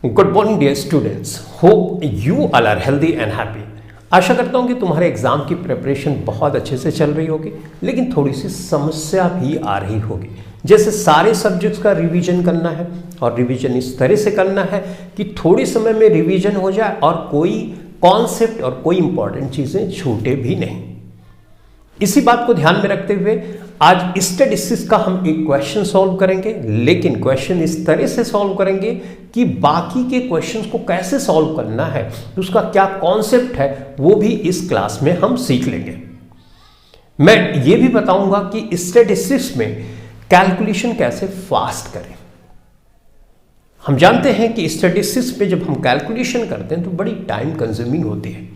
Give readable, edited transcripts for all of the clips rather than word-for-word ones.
Good morning dear students, hope you all are healthy and happy. आशा करता हूँ कि तुम्हारे एग्जाम की प्रिपरेशन बहुत अच्छे से चल रही होगी, लेकिन थोड़ी सी समस्या भी आ रही होगी। जैसे सारे सब्जेक्ट्स का रिवीजन करना है और रिवीजन इस तरह से करना है कि थोड़े समय में रिवीजन हो जाए और कोई कॉन्सेप्ट और कोई इंपॉर्टेंट चीज़ें छूटे भी नहीं। इसी बात को ध्यान में रखते हुए आज स्टैटिस्टिक्स का हम एक क्वेश्चन सॉल्व करेंगे, लेकिन क्वेश्चन इस तरह से सॉल्व करेंगे कि बाकी के क्वेश्चंस को कैसे सॉल्व करना है, उसका क्या कॉन्सेप्ट है, वो भी इस क्लास में हम सीख लेंगे। मैं ये भी बताऊंगा कि स्टैटिस्टिक्स में कैलकुलेशन कैसे फास्ट करें। हम जानते हैं कि स्टैटिस्टिक्स में जब हम कैलकुलेशन करते हैं तो बड़ी टाइम कंज्यूमिंग होती है।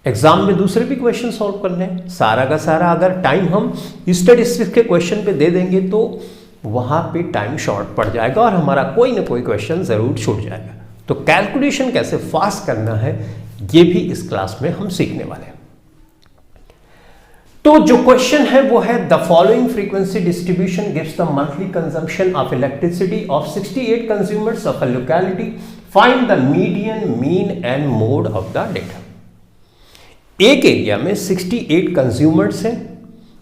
एग्जाम में दूसरे भी क्वेश्चन सॉल्व करने हैं, सारा का सारा अगर टाइम हम स्टैटिस्टिक्स के क्वेश्चन पे दे देंगे तो वहां पे टाइम शॉर्ट पड़ जाएगा और हमारा कोई ना कोई क्वेश्चन जरूर छूट जाएगा। तो कैलकुलेशन कैसे फास्ट करना है ये भी इस क्लास में हम सीखने वाले हैं। तो जो क्वेश्चन है वो है the following frequency distribution gives the monthly consumption of elasticity of 68 consumers of a locality, find the median, mean and mode of the data. एक एरिया में 68 कंज्यूमर्स हैं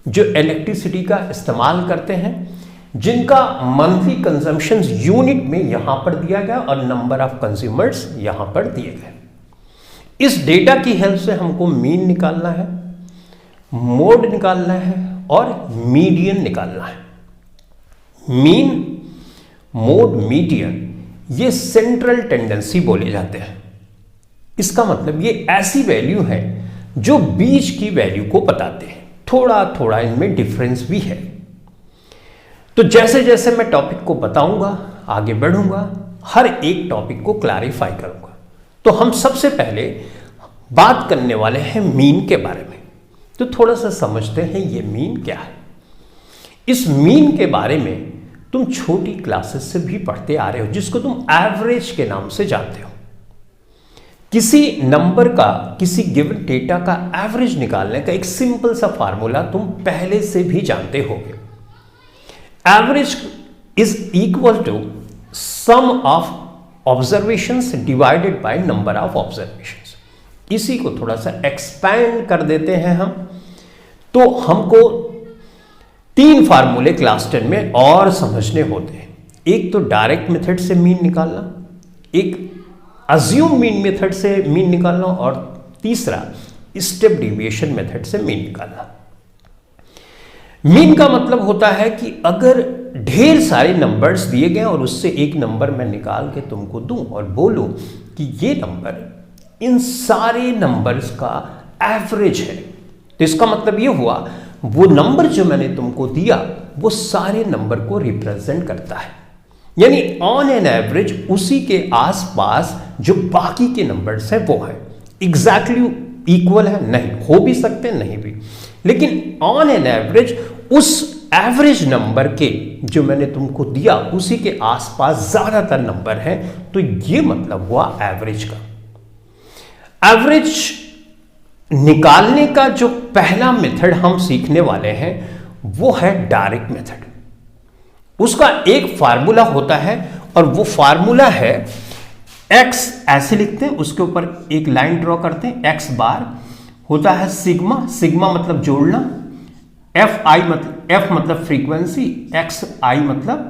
जो इलेक्ट्रिसिटी का इस्तेमाल करते हैं, जिनका मंथली कंजम्पशन यूनिट में यहां पर दिया गया और नंबर ऑफ कंज्यूमर्स यहां पर दिए गए। इस डेटा की हेल्प से हमको मीन निकालना है, मोड निकालना है और मीडियन निकालना है। मीन, मोड, मीडियन ये सेंट्रल टेंडेंसी बोले जाते हैं। इसका मतलब ये ऐसी वैल्यू है जो बीच की वैल्यू को बताते हैं। थोड़ा थोड़ा इनमें डिफरेंस भी है। तो जैसे जैसे मैं टॉपिक को बताऊंगा, आगे बढ़ूंगा, हर एक टॉपिक को क्लैरिफाई करूंगा। तो हम सबसे पहले बात करने वाले हैं मीन के बारे में। तो थोड़ा सा समझते हैं ये मीन क्या है। इस मीन के बारे में तुम छोटी क्लासेस से भी पढ़ते आ रहे हो, जिसको तुम एवरेज के नाम से जानते हो। किसी नंबर का, किसी गिवन डेटा का एवरेज निकालने का एक सिंपल सा फार्मूला तुम पहले से भी जानते होगे। Average is equal to sum of observations divided by number of observations. इसी को थोड़ा सा एक्सपैंड कर देते हैं हम, तो हमको 3 फार्मूले क्लास 10 में और समझने होते हैं। एक तो डायरेक्ट मेथड से मीन निकालना, एक अज्यूम मीन मेथड से मीन निकालना और तीसरा स्टेप डिविएशन मेथड से मीन निकालना। मीन का मतलब होता है कि अगर ढेर सारे नंबर्स दिए गए और उससे एक नंबर मैं निकाल के तुमको दूं और बोलूं कि ये नंबर इन सारे नंबर्स का एवरेज है, तो इसका मतलब ये हुआ वो नंबर जो मैंने तुमको दिया वो सारे नंबर को रिप्रेजेंट करता है। यानी ऑन एन एवरेज उसी के आसपास जो बाकी के नंबर्स हैं वो है। एग्जैक्टली इक्वल है नहीं, हो भी सकते नहीं भी, लेकिन ऑन एन एवरेज उस एवरेज नंबर के जो मैंने तुमको दिया उसी के आसपास ज्यादातर नंबर हैं, तो ये मतलब हुआ एवरेज का। एवरेज निकालने का जो पहला मेथड हम सीखने वाले हैं वो है डायरेक्ट मेथड। उसका एक फार्मूला होता है और वो फार्मूला है x, ऐसे लिखते हैं, उसके ऊपर एक लाइन ड्रॉ करते हैं, x बार होता है सिग्मा, सिग्मा मतलब जोड़ना, f मतलब फ्रीक्वेंसी, xi मतलब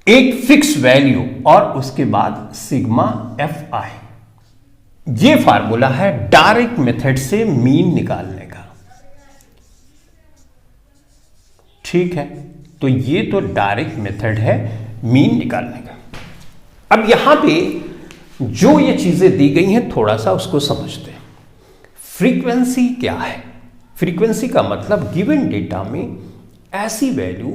एक फिक्स वैल्यू और उसके बाद सिग्मा fi। ये फार्मूला है डायरेक्ट मेथड से मीन निकालने का। ठीक है, तो ये तो डायरेक्ट मेथड है मीन निकालने का। अब यहां पे जो ये चीजें दी गई हैं थोड़ा सा उसको समझते हैं। फ्रीक्वेंसी क्या है? फ्रीक्वेंसी का मतलब गिवन डेटा में ऐसी वैल्यू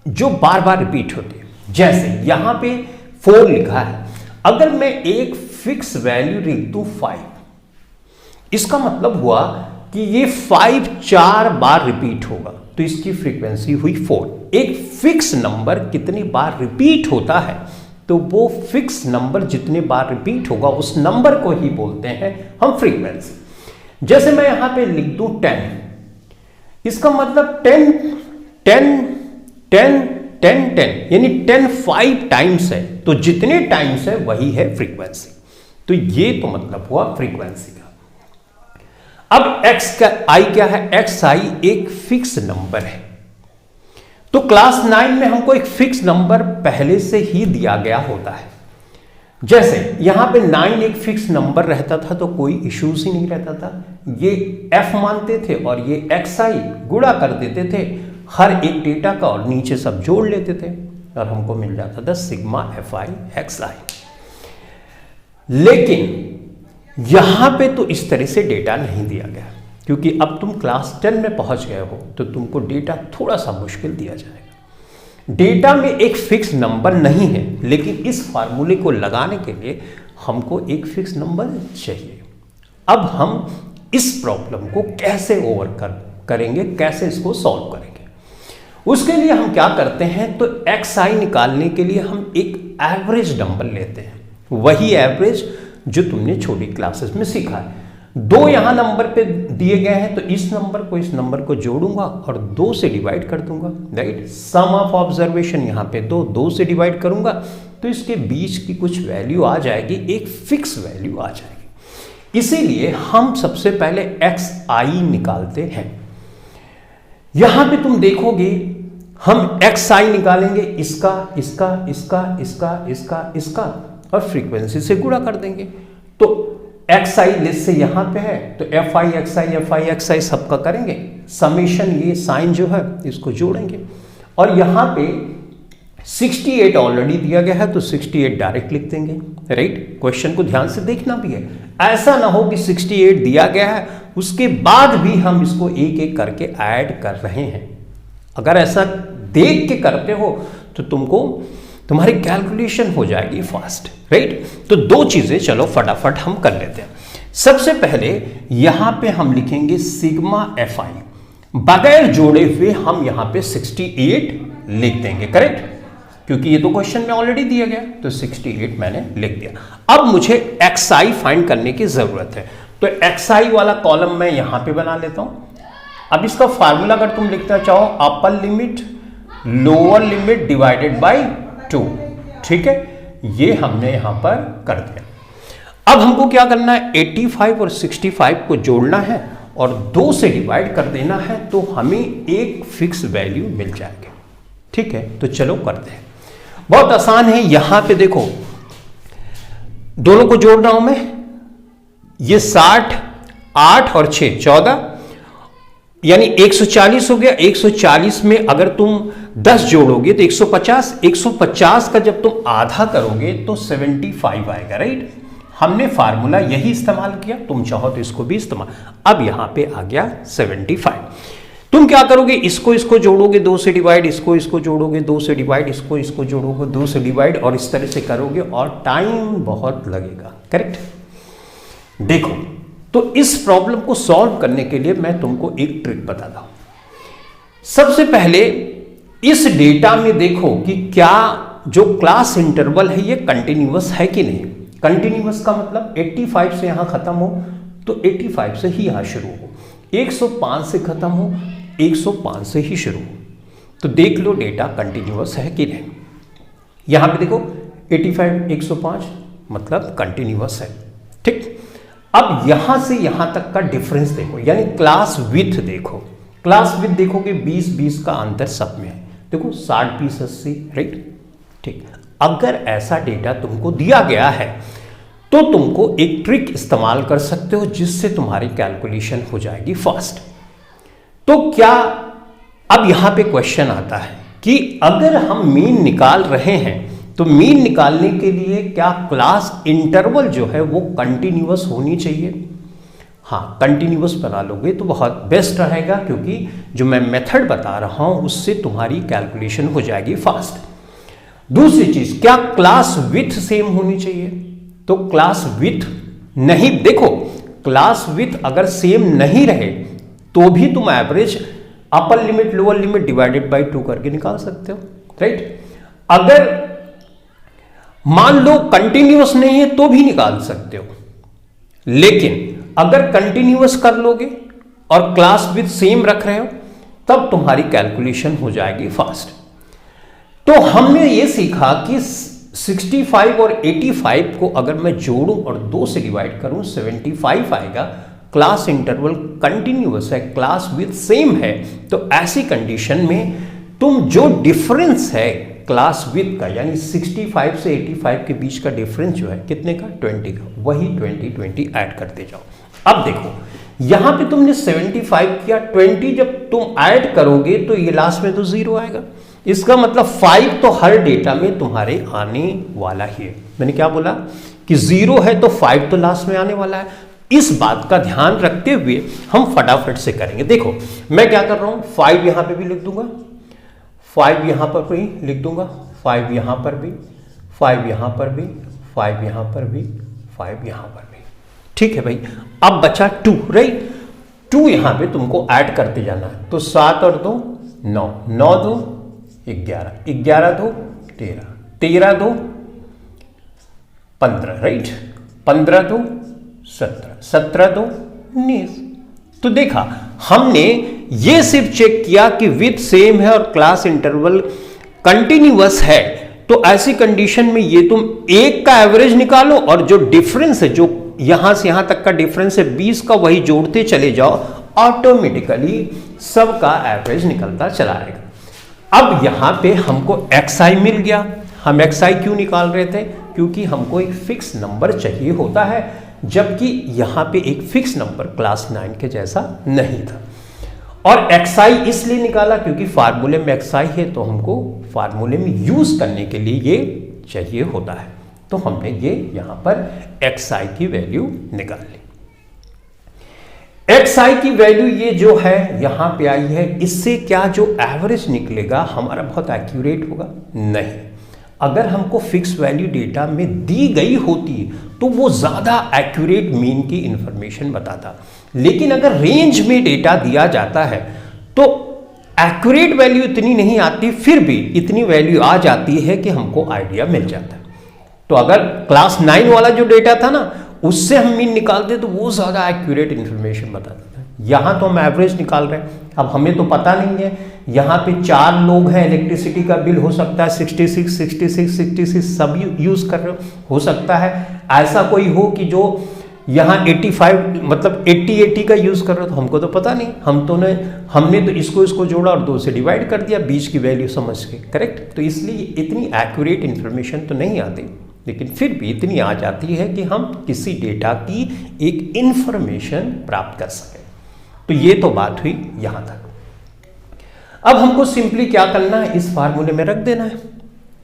जो बार बार रिपीट होती है। जैसे यहां पे 4 लिखा है, अगर मैं एक फिक्स वैल्यू लिख दूं 5, इसका मतलब हुआ कि ये 5 4 बार रिपीट होगा, तो इसकी फ्रीक्वेंसी हुई 4। एक फिक्स नंबर कितनी बार रिपीट होता है तो वो फिक्स नंबर जितने बार रिपीट होगा उस नंबर को ही बोलते हैं हम फ्रीक्वेंसी। जैसे मैं यहां पे लिख दूं 10, इसका मतलब 10 10 10 10 10 यानी 10 5 टाइम्स है, तो जितने टाइम्स है वही है फ्रीक्वेंसी। तो ये तो मतलब हुआ फ्रीक्वेंसी का। अब x का i क्या है? x i एक फिक्स नंबर है। तो क्लास 9 में हमको एक फिक्स नंबर पहले से ही दिया गया होता है। जैसे यहां पे 9 एक फिक्स नंबर रहता था तो कोई इश्यूज ही नहीं रहता था। ये f मानते थे और ये xi गुणा कर देते थे हर एक डेटा का और नीचे सब जोड़ लेते थे और हमको मिल जाता था सिग्मा fi xi। लेकिन यहां पे तो इस तरह से डेटा नहीं दिया गया, क्योंकि अब तुम क्लास 10 में पहुंच गए हो तो तुमको डेटा थोड़ा सा मुश्किल दिया जाएगा। डेटा में एक फिक्स नंबर नहीं है, लेकिन इस फार्मूले को लगाने के लिए हमको एक फिक्स नंबर चाहिए। अब हम इस प्रॉब्लम को कैसे ओवरकम करेंगे, कैसे इसको सॉल्व करेंगे, उसके लिए हम क्या करते हैं, तो xi निकालने के लिए हम एक एवरेज नंबर लेते हैं, वही एवरेज जो तुमने छोटी क्लासेस में सीखा है। 2 यहां नंबर पे दिए गए हैं तो इस नंबर को जोड़ूंगा और 2 से डिवाइड कर दूंगा, राइट। सम ऑफ ऑब्जर्वेशन यहां पे 2 से डिवाइड करूंगा तो इसके बीच की कुछ वैल्यू आ जाएगी, एक फिक्स वैल्यू आ जाएगी। इसीलिए हम सबसे पहले xi निकालते हैं। यहां पे तुम देखोगे हम xi निकालेंगे इसका इसका इसका इसका इसका इसका और फ्रीक्वेंसी से गुणा कर देंगे। तो xi लिस्ट से यहां पे है तो fi xi सबका करेंगे, समेशन ये साइन जो है इसको जोड़ेंगे और यहां पे 68 ऑलरेडी दिया गया है तो 68 डायरेक्ट लिख देंगे, राइट। क्वेश्चन को ध्यान से देखना भी है, ऐसा ना हो कि 68 दिया गया है उसके बाद भी हम इसको एक एक करके ऐड कर रहे हैं। अगर ऐसा देख के करते हो तो तुम्हारी कैलकुलेशन हो जाएगी फास्ट, राइट। तो 2 चीजें चलो फटाफट हम कर लेते हैं। सबसे पहले यहां पे हम लिखेंगे सिग्मा fi, बगैर जोड़े हुए हम यहां पे 68 लिख देंगे, करेक्ट, क्योंकि ये तो क्वेश्चन में ऑलरेडी दिया गया तो 68 मैंने लिख दिया। अब मुझे xi फाइंड करने की जरूरत है तो xi वाला कॉलम मैं यहां पे बना लेता हूं। अब इसका फार्मूला अगर तुम लिखना चाहो upper limit lower limit divided by 2, ठीक है, ये हमने यहां पर कर दिया। अब हमको क्या करना है, 85 और 65 को जोड़ना है और 2 से डिवाइड कर देना है तो हमें एक फिक्स वैल्यू मिल जाएगी, ठीक है। तो चलो करते हैं, बहुत आसान है। यहां पे देखो दोनों को जोड़ रहा हूं मैं, ये 60 8 और 6 14 यानी 140 हो गया। 140 में अगर तुम 10 जोड़ोगे तो 150, 150 का जब तुम आधा करोगे तो 75 आएगा, राइट। हमने फार्मूला यही इस्तेमाल किया, तुम चाहो तो इसको भी इस्तेमाल। अब यहां पे आ गया 75। तुम क्या करोगे, इसको जोड़ोगे 2 से डिवाइड, इसको जोड़ोगे 2 से डिवाइड, इसको जोड़ोगे 2 से डिवाइड और इस तरह से करोगे और टाइम बहुत लगेगा, करेक्ट। देखो तो इस प्रॉब्लम को सॉल्व करने के लिए मैं तुमको एक ट्रिक बताता हूं। सबसे पहले इस डेटा में देखो कि क्या जो क्लास इंटरवल है ये कंटिन्यूअस है कि नहीं। कंटिन्यूअस का मतलब 85 से यहां खत्म हो तो 85 से ही यहां शुरू हो, 105 से खत्म हो 105 से ही शुरू हो। तो देख लो डेटा कंटिन्यूअस है कि नहीं। यहां पे देखो 85 105 मतलब कंटिन्यूअस है, ठीक। अब यहां से यहां तक का डिफरेंस देखो, यानी क्लास विथ देखो। क्लास विथ देखोगे 20 का अंतर सब में है, देखो 60 20 80, राइट, ठीक। अगर ऐसा डेटा तुमको दिया गया है तो तुमको एक ट्रिक इस्तेमाल कर सकते हो जिससे तुम्हारी कैलकुलेशन हो जाएगी फास्ट। तो क्या अब यहां पे क्वेश्चन आता है कि अगर हम मीन निकाल रहे हैं तो मीन निकालने के लिए क्या क्लास इंटरवल जो है वो कंटिन्यूअस होनी चाहिए। हाँ, कंटिन्यूअस बना लोगे तो बहुत बेस्ट रहेगा, क्योंकि जो मैं मेथड बता रहा हूं उससे तुम्हारी कैलकुलेशन हो जाएगी फास्ट। दूसरी चीज, क्या क्लास विथ सेम होनी चाहिए। तो क्लास विथ नहीं, देखो क्लास विथ अगर सेम नहीं रहे तो भी तुम average upper limit lower limit divided by 2 करके निकाल सकते हो, राइट। अगर मान लो कंटिन्यूअस नहीं है तो भी निकाल सकते हो, लेकिन अगर कंटिन्यूअस कर लोगे और क्लास विथ सेम रख रहे हो तब तुम्हारी कैलकुलेशन हो जाएगी फास्ट। तो हमने ये सीखा कि 65 और 85 को अगर मैं जोड़ूं और 2 से डिवाइड करूं 75 आएगा। क्लास इंटरवल कंटिन्यूअस है, क्लास विथ सेम है, तो ऐसी कंडीशन में तुम जो डिफरेंस है क्लास विथ का, यानी 65 से 85 के बीच का डिफरेंस जो है कितने का, 20 का, वही 20 ऐड करते जाओ। अब देखो यहां पे तुमने 75 किया, 20 जब तुम ऐड करोगे तो ये लास्ट में तो 0 आएगा। इसका मतलब 5 तो हर डेटा में तुम्हारे आने वाला ही है। मैंने क्या बोला कि 0 है तो 5 तो लास्ट में आने वाला है। इस बात का ध्यान रखते हुए हम फटाफट से करेंगे। देखो मैं क्या कर रहा हूं, 5 यहां पे भी लिख दूंगा, 5 यहां पर भी लिख दूंगा, 5 यहां पर भी, 5 यहां पर भी, 5 यहां पर भी, 5 यहां पर भी। ठीक है भाई, अब बचा 2, राइट। 2 यहां पे तुमको ऐड करते जाना है, तो 7 और 2 9, 9 2 11, 11 2 13, 13 2 15, राइट, 15 2 17, 17 2 19। तो देखा हमने ये सिर्फ चेक किया कि विथ सेम है और क्लास इंटरवल कंटिन्यूअस है, तो ऐसी कंडीशन में ये तुम एक का एवरेज निकालो और जो डिफरेंस है, जो यहां से यहां तक का डिफरेंस है 20 का, वही जोड़ते चले जाओ, ऑटोमेटिकली सबका एवरेज निकलता चला आएगा। अब यहां पे हमको xi मिल गया। हम xi क्यों निकाल रहे थे, क्योंकि हमको एक फिक्स नंबर चाहिए होता है, जबकि यहां पे एक फिक्स नंबर क्लास 9 के जैसा नहीं था। और xi इसलिए निकाला क्योंकि फार्मूले में xi है, तो हमको फार्मूले में यूज करने के लिए ये चाहिए होता है, तो हमने ये यहां पर xi की वैल्यू निकाल ली। xi की वैल्यू ये जो है यहां पे आई है, इससे क्या जो एवरेज निकलेगा हमारा बहुत एक्यूरेट होगा? नहीं। अगर हमको फिक्स वैल्यू डेटा में दी गई होती तो वो ज्यादा एक्यूरेट मीन की इंफॉर्मेशन बताता, लेकिन अगर रेंज में डेटा दिया जाता है तो एक्यूरेट वैल्यू इतनी नहीं आती, फिर भी इतनी वैल्यू आ जाती है कि हमको आइडिया मिल जाता है। तो अगर क्लास 9 वाला जो डेटा था ना, उससे हम मीन निकालते तो वो ज्यादा एक्यूरेट इंफॉर्मेशन बताता था। यहां तो हम एवरेज निकाल रहे हैं, अब हमें तो पता नहीं है, यहां पे 4 लोग हैं, इलेक्ट्रिसिटी का बिल हो सकता है 66 66 66 सब यूज कर रहे हो सकता है ऐसा कोई हो कि जो यहाँ 85 मतलब 80 का यूज कर रहे हो, तो हमको तो पता नहीं, हमने तो इसको जोड़ा और 2 से डिवाइड कर दिया बीच की वैल्यू समझ के, करेक्ट। तो इसलिए इतनी एक्यूरेट इंफॉर्मेशन तो नहीं आती, लेकिन फिर भी इतनी आ जाती है कि हम किसी डेटा की एक इंफॉर्मेशन प्राप्त कर सकें। तो ये तो बात हुई यहां तक। अब हमको सिंपली क्या करना है, इस फार्मूले में रख देना है,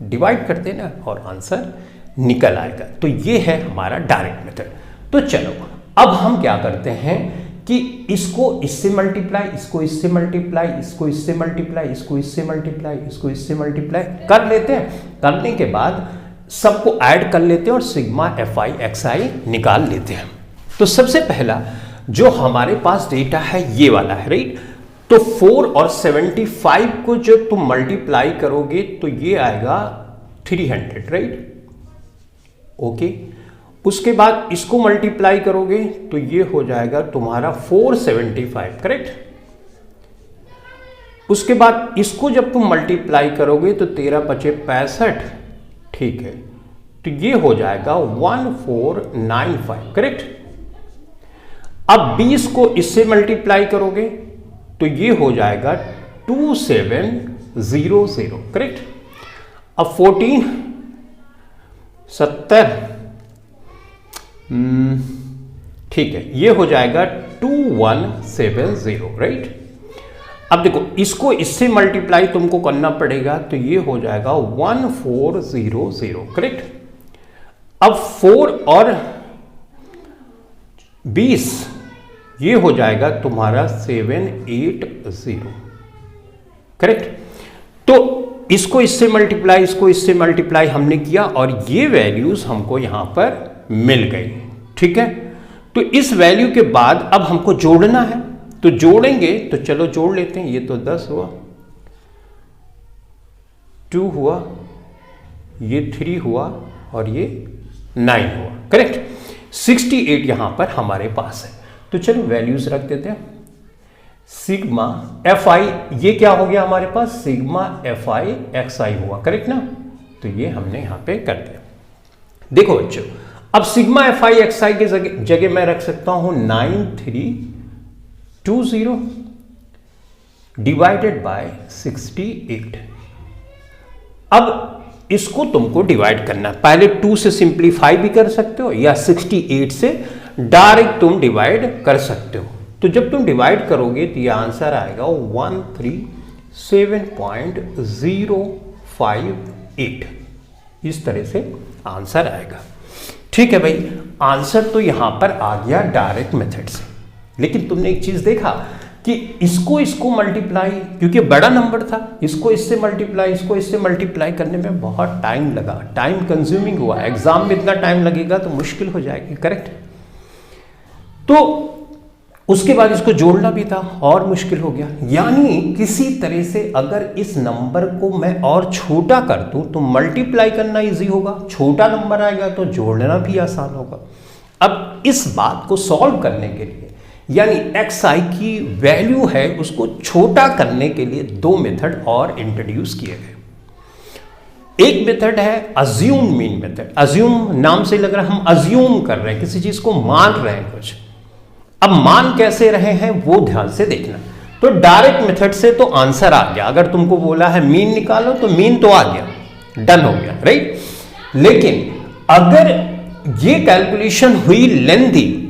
डिवाइड कर देना है और आंसर निकल आएगा। तो ये है हमारा डायरेक्ट मेथड। तो चलो अब हम क्या करते हैं कि इसको इससे मल्टीप्लाई, इसको इससे मल्टीप्लाई, इसको इससे मल्टीप्लाई, इसको इससे मल्टीप्लाई, इसको इससे मल्टीप्लाई कर लेते हैं। करने के बाद सबको ऐड कर लेते हैं और सिग्मा fi xi निकाल लेते हैं। तो सबसे पहला जो हमारे पास डेटा है ये वाला है, राइट। तो 4 और 75 को जब तुम मल्टीप्लाई करोगे तो ये आएगा 300, राइट, ओके। उसके बाद इसको मल्टीप्लाई करोगे तो ये हो जाएगा तुम्हारा 475, करेक्ट। उसके बाद इसको जब तुम मल्टीप्लाई करोगे तो 13 पचे 65, ठीक है, तो ये हो जाएगा 1495, करेक्ट। अब 20 को इससे मल्टीप्लाई करोगे तो ये हो जाएगा 2700, करेक्ट। अब 14 70, ठीक है, ये हो जाएगा 2170, राइट। अब देखो इसको इससे मल्टीप्लाई तुमको करना पड़ेगा तो ये हो जाएगा 1400, करेक्ट। अब 4 और 20 ये हो जाएगा तुम्हारा 780, करेक्ट। तो इसको इससे मल्टीप्लाई, इसको इससे मल्टीप्लाई हमने किया और ये वैल्यूज हमको यहां पर मिल गई, ठीक है। तो इस वैल्यू के बाद अब हमको जोड़ना है, तो जोड़ेंगे तो चलो जोड़ लेते हैं। ये तो 10 हुआ, 2 हुआ, ये 3 हुआ और ये 9 हुआ, करेक्ट। 68 यहां पर हमारे पास है, तो चलो वैल्यूज रख देते हैं। सिग्मा एफ आई, ये क्या हो गया हमारे पास, सिग्मा एफ आई एक्स आई हुआ, करेक्ट ना। तो ये हमने यहां पे कर दिया। देखो बच्चों, अब सिग्मा एफ आई एक्स आई की जगह मैं रख सकता हूं 9320 डिवाइडेड बाय 68। अब इसको तुमको डिवाइड करना, पहले 2 से सिंप्लीफाई भी कर सकते हो या 68 से डायरेक्ट तुम डिवाइड कर सकते हो। तो जब तुम डिवाइड करोगे तो ये आंसर आएगा 137.058, इस तरह से आंसर आएगा। ठीक है भाई, आंसर तो यहां पर आ गया डायरेक्ट मेथड से। लेकिन तुमने एक चीज देखा कि इसको मल्टीप्लाई, क्योंकि बड़ा नंबर था, इसको इससे मल्टीप्लाई, इसको इससे मल्टीप्लाई करने में बहुत टाइम लगा, टाइम कंज्यूमिंग हुआ। एग्जाम में इतना टाइम लगेगा तो मुश्किल हो जाएगी, करेक्ट। तो उसके बाद इसको जोड़ना भी था और मुश्किल हो गया। यानी किसी तरह से अगर इस नंबर को मैं और छोटा कर दूं तो मल्टीप्लाई करना इजी होगा, छोटा नंबर आएगा तो जोड़ना भी आसान होगा। अब इस बात को सॉल्व करने के लिए, यानी एक्स आई की वैल्यू है उसको छोटा करने के लिए 2 मेथड और इंट्रोड्यूस किए गए। एक मेथड है अज्यूम मीन मेथड। अज्यूम नाम से लग रहा है हम अज्यूम कर रहे हैं, किसी चीज को मान रहे हैं कुछ। अब मान कैसे रहे हैं वो ध्यान से देखना। तो डायरेक्ट मेथड से तो आंसर आ गया, अगर तुमको बोला है मीन निकालो तो मीन तो आ गया, डन हो गया, राइट। लेकिन अगर ये कैलकुलेशन हुई लेंथी,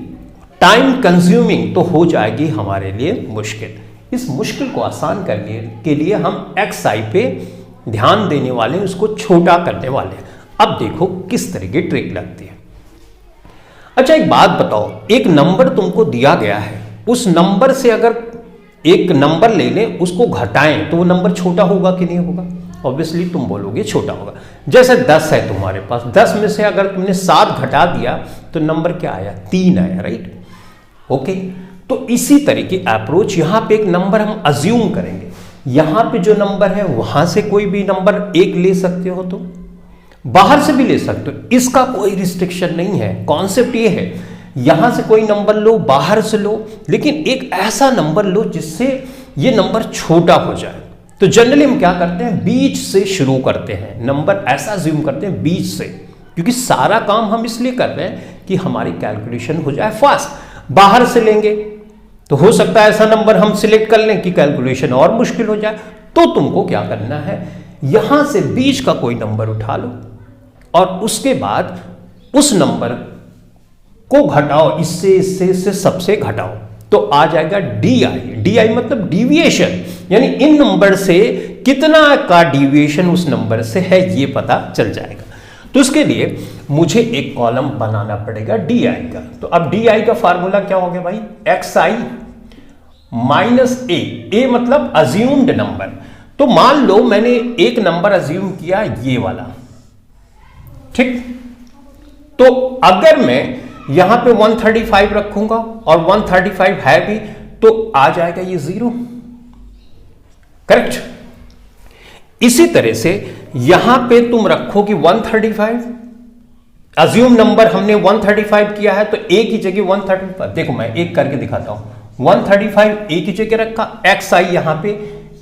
टाइम कंज्यूमिंग, तो हो जाएगी हमारे लिए मुश्किल। इस मुश्किल को आसान करने के लिए हम एक्स आई पे ध्यान देने वाले, उसको छोटा करने वाले। अब देखो किस तरह की ट्रिक लगती है। अच्छा एक बात बताओ, एक नंबर तुमको दिया गया है, उस नंबर से अगर एक नंबर ले लें, उसको घटाएं तो वो नंबर छोटा होगा कि नहीं होगा? ऑब्वियसली तुम बोलोगे छोटा होगा। जैसे 10 है तुम्हारे पास, 10 में से अगर तुमने 7 घटा दिया तो नंबर क्या आया? 3 आया, राइट। ओके, तो इसी तरह की अप्रोच यहां पे एक नंबर हम अज्यूम करेंगे। यहां पे जो नंबर है वहां से कोई भी नंबर 1 ले सकते हो, तो बाहर से भी ले सकते हो, इसका कोई रिस्ट्रिक्शन नहीं है। कॉन्सेप्ट ये है, यहां से कोई नंबर लो, बाहर से लो, लेकिन एक ऐसा नंबर लो जिससे ये नंबर छोटा हो जाए। तो जनरली हम क्या करते हैं, बीच से शुरू करते हैं, नंबर ऐसा अज्यूम करते हैं बीच से, क्योंकि सारा काम हम इसलिए कर रहे हैं कि हमारी कैलकुलेशन हो जाए फास्ट। बाहर से लेंगे तो हो सकता है ऐसा नंबर हम सिलेक्ट कर लें कि कैलकुलेशन और मुश्किल हो जाए। तो तुमको क्या करना है, यहां से बीच का कोई नंबर उठा लो और उसके बाद उस नंबर को घटाओ, इससे सबसे घटाओ, तो आ जाएगा DI। DI मतलब डिविएशन, यानी इन नंबर से कितना का डिविएशन उस नंबर से है ये पता चल जाएगा। तो इसके लिए मुझे एक कॉलम बनाना पड़ेगा DI का। तो अब DI का फार्मूला क्या हो गया भाई, XI माइनस A मतलब अज्यूम्ड नंबर। तो मान लो मैंने एक नंबर अज्यूम किया ये वाला, ठीक। तो अगर मैं यहां पे 135 रखूंगा और 135 है भी, तो आ जाएगा ये 0, करेक्ट। इसी तरह से यहां पे तुम रखोगे 135, अज्यूम नंबर हमने 135 किया है, तो A की जगह 135, देखो मैं एक करके दिखाता हूं। 135 A की जगह रखा, XI यहां पे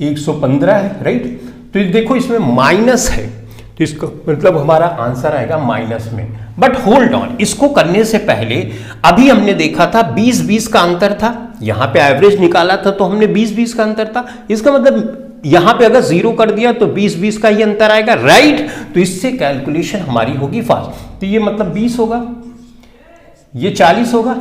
115 है, राइट। तो देखो इसमें माइनस है, तो इसका मतलब हमारा आंसर आएगा माइनस में। बट होल्ड ऑन, इसको करने से पहले अभी हमने देखा था 20-20 का अंतर था, यहां पे एवरेज निकाला था तो हमने 20-20 का अंतर था। इसका मतलब यहां पे अगर 0 कर दिया तो 20-20 का ही अंतर आएगा, राइट। तो इससे कैलकुलेशन हमारी होगी फास्ट। तो ये मतलब 20 होगा, ये 40 होगा,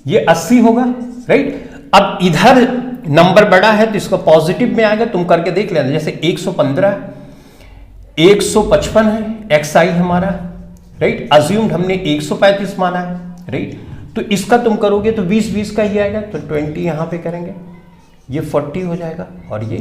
ये 80 होगा, राइट। अब इधर नंबर बड़ा है तो इसका पॉजिटिव में आएगा, तुम करके देख लेना। जैसे 115 155 है XI हमारा, राइट। अज्यूम्ड हमने 135 माना है, राइट। तो इसका तुम करोगे तो 20-20 का ही आएगा, तो 20 यहां पे करेंगे, ये 40 हो जाएगा और ये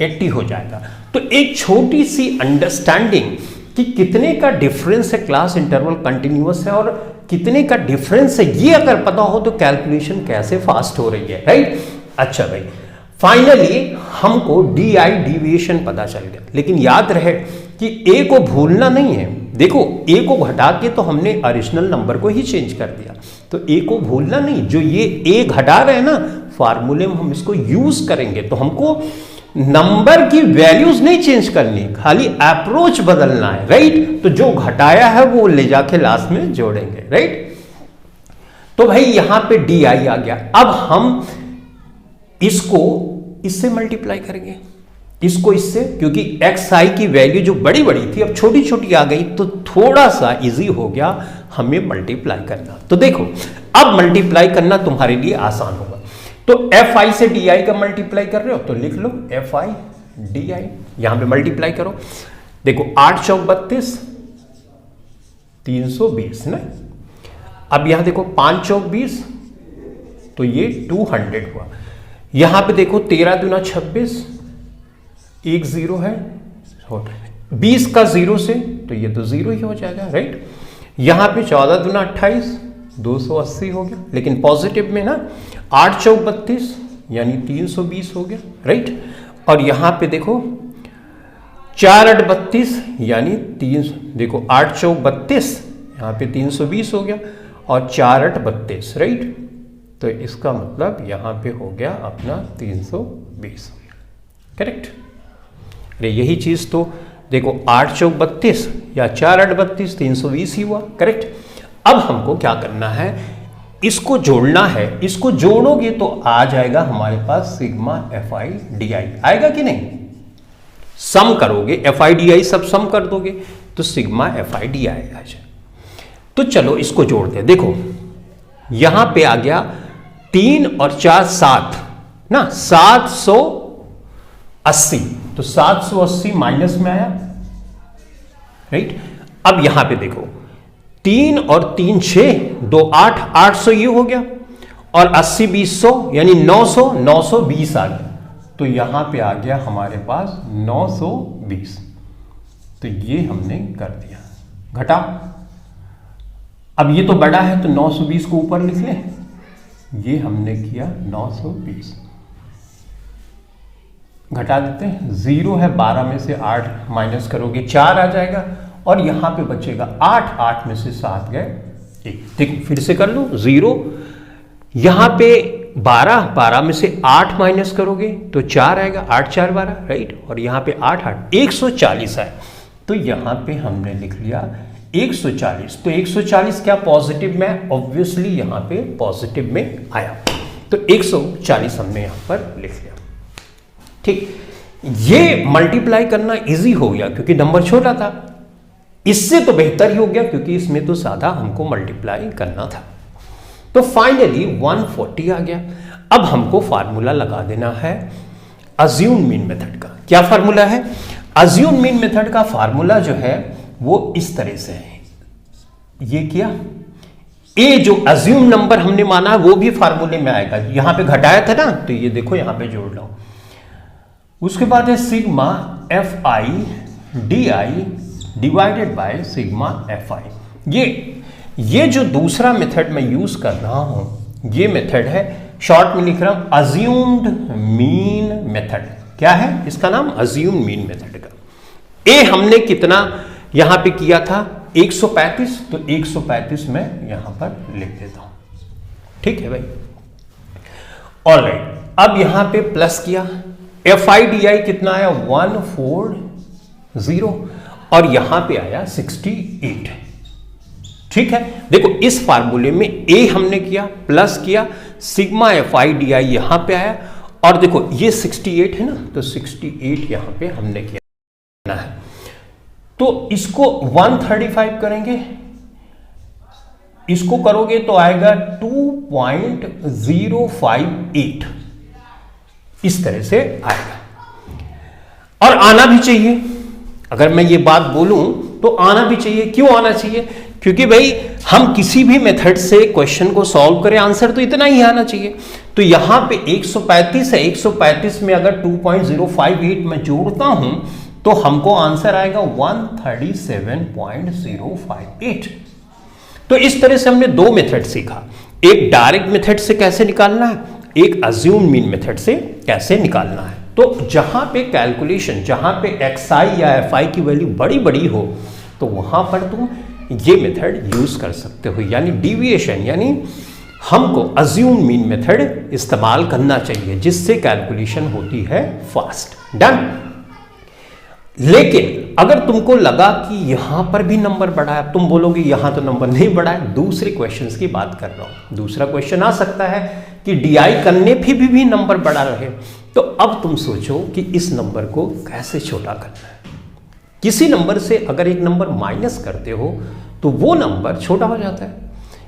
80 हो जाएगा। तो एक छोटी सी अंडरस्टैंडिंग कि कितने का डिफरेंस है, क्लास इंटरवल कंटिन्यूअस है और कितने का डिफरेंस है, ये अगर पता हो तो कैलकुलेशन कैसे फास्ट हो रही है, राइट। अच्छा भाई, फाइनली हमको DI डिविएशन पता चल गया। लेकिन याद रहे कि A को भूलना नहीं है। देखो a को घटा के तो हमने ओरिजिनल नंबर को ही चेंज कर दिया, तो a को भूलना नहीं, जो ये a घटा रहे हैं ना फार्मूले में हम इसको यूज करेंगे, तो हमको नंबर की वैल्यूज नहीं चेंज करनी, खाली अप्रोच बदलना है, राइट। तो जो घटाया है वो ले जाके लास्ट में जोड़ेंगे, राइट। तो भाई यहां पे डी आई आ गया। अब हम इसको इससे मल्टीप्लाई करेंगे, इसको इससे, क्योंकि एक्स आई की वैल्यू जो बड़ी बड़ी थी अब छोटी छोटी आ गई, तो थोड़ा सा इजी हो गया हमें मल्टीप्लाई करना। तो देखो अब मल्टीप्लाई करना तुम्हारे लिए आसान होगा। तो एफ आई से डी आई का मल्टीप्लाई कर रहे हो तो लिख लो एफ आई डी आई, यहां पे मल्टीप्लाई करो। देखो 8 चौक 32, 320 ना। अब यहां देखो 5 चौक 20, तो ये 200 हुआ। यहां पे देखो 13 दूना 26, एक जीरो है, 20 का जीरो से तो ये तो जीरो ही हो जाएगा, राइट। यहां पे 14 दूना 28, 280 हो गया, लेकिन पॉजिटिव में ना 8 चौक 32 यानी 320 हो गया, राइट। और यहां पे देखो 4 8 32 यानी 300, देखो 8 चौक 32 यहां पे 320 हो गया और 4 8 32, राइट। तो इसका मतलब यहां पे हो गया अपना 320, करेक्ट। अरे यही चीज तो देखो 8 चौक 32 या 4 8 32 320 ही हुआ, करेक्ट। अब हमको क्या करना है, इसको जोड़ना है। इसको जोड़ोगे तो आ जाएगा हमारे पास sigma F I D I, आएगा कि नहीं। सम करोगे एफ आई डी आई सब सम कर दोगे तो sigma F I D I आ जाए। तो चलो इसको जोड़ते हैं। देखो यहां पे आ गया 3 और 4 7 ना, 780, तो 780 माइनस में आया, राइट। अब यहां पे देखो 3 और 3 6, 2 8, 800 ये हो गया, और 80 20 100 यानी 900, 920 आ गया। तो यहां पे आ गया हमारे पास 920, तो ये हमने कर दिया। घटा, अब ये तो बड़ा है तो 920 को ऊपर लिख लें, ये हमने किया 920। घटा देते हैं, 0 है, 12 में से 8 माइनस करोगे 4 आ जाएगा, और यहां पे बचेगा 8, 8 में से 7 गए 1। देखो फिर से कर लो, 0 यहां पे 12, 12 में से 8 माइनस करोगे तो 4 आएगा, 8 4 12, राइट। और यहां पे 8 8 140 है, तो यहां पे हमने लिख लिया 140। तो 140 क्या पॉजिटिव में, ऑब्वियसली यहां पे पॉजिटिव में आया, तो 140 हमने यहां पर लिख लिया, ठीक। ये मल्टीप्लाई करना इजी हो गया क्योंकि नंबर छोटा था, इससे तो बेहतर ही हो गया क्योंकि इसमें तो सादा हमको मल्टीप्लाई करना था। तो फाइनली 140 आ गया। अब हमको फार्मूला लगा देना है अज्यूम मीन मेथड का। क्या फार्मूला है, अज्यूम मीन मेथड का फार्मूला जो है वो इस तरह से है। ये किया, ए जो अज्यूम नंबर हमने माना वो भी फार्मूले में आएगा, यहां पे घटाया था ना, तो ये देखो यहां पे जोड़ लो। उसके बाद है sigma F I D I divided by sigma F आई। ये जो दूसरा मेथड मैं यूज कर रहा हूं, ये मेथड है, शॉर्ट में लिख रहा हूं अज्यूम्ड मीन मेथड। क्या है इसका नाम, अज्यूम मीन मेथड का। ए हमने कितना यहां पे किया था 135, तो 135 में यहां पर लिख देता हूं, ठीक है भाई। ऑलराइट, अब यहां पे प्लस किया, एफ आई डी आई कितना आया 140, और यहां पे आया 68, ठीक है। देखो इस फार्मूले में ए हमने किया, प्लस किया, सिग्मा एफ आई डी आई यहां पे आया, और देखो ये 68 है ना, तो 68 यहां पे हमने किया है। तो इसको 135 करेंगे, इसको करोगे तो आएगा 2.058, इस तरह से आएगा। और आना भी चाहिए, अगर मैं ये बात बोलूं तो आना भी चाहिए। क्यों आना चाहिए, क्योंकि भाई हम किसी भी मेथड से क्वेश्चन को सॉल्व करें, आंसर तो इतना ही आना चाहिए। तो यहां पे 135 है, 135 में अगर 2.058 मैं जोड़ता हूं तो हमको आंसर आएगा 137.058। तो इस तरह से हमने दो मेथड सीखा, एक डायरेक्ट मेथड से कैसे निकालना है, एक अज्यूम मीन मेथड से कैसे निकालना है। तो जहां पे कैलकुलेशन, जहां पे एक्स आई या एफ आई की वैल्यू बड़ी बड़ी हो, तो वहां पर तुम ये मेथड यूज कर सकते हो, यानी डिविएशन, यानी हमको अज्यूम मीन मेथड इस्तेमाल करना चाहिए जिससे कैलकुलेशन होती है फास्ट। डन। लेकिन अगर तुमको लगा कि यहां पर भी नंबर बढ़ा है, तुम बोलोगे यहां तो नंबर नहीं बढ़ा है, दूसरे क्वेश्चंस की बात कर रहा हूं। दूसरा क्वेश्चन आ सकता है कि डीआई करने पे भी नंबर बढ़ा रहे, तो अब तुम सोचो कि इस नंबर को कैसे छोटा करना है। किसी नंबर से अगर एक नंबर माइनस करते हो तो वो नंबर छोटा हो जाता है,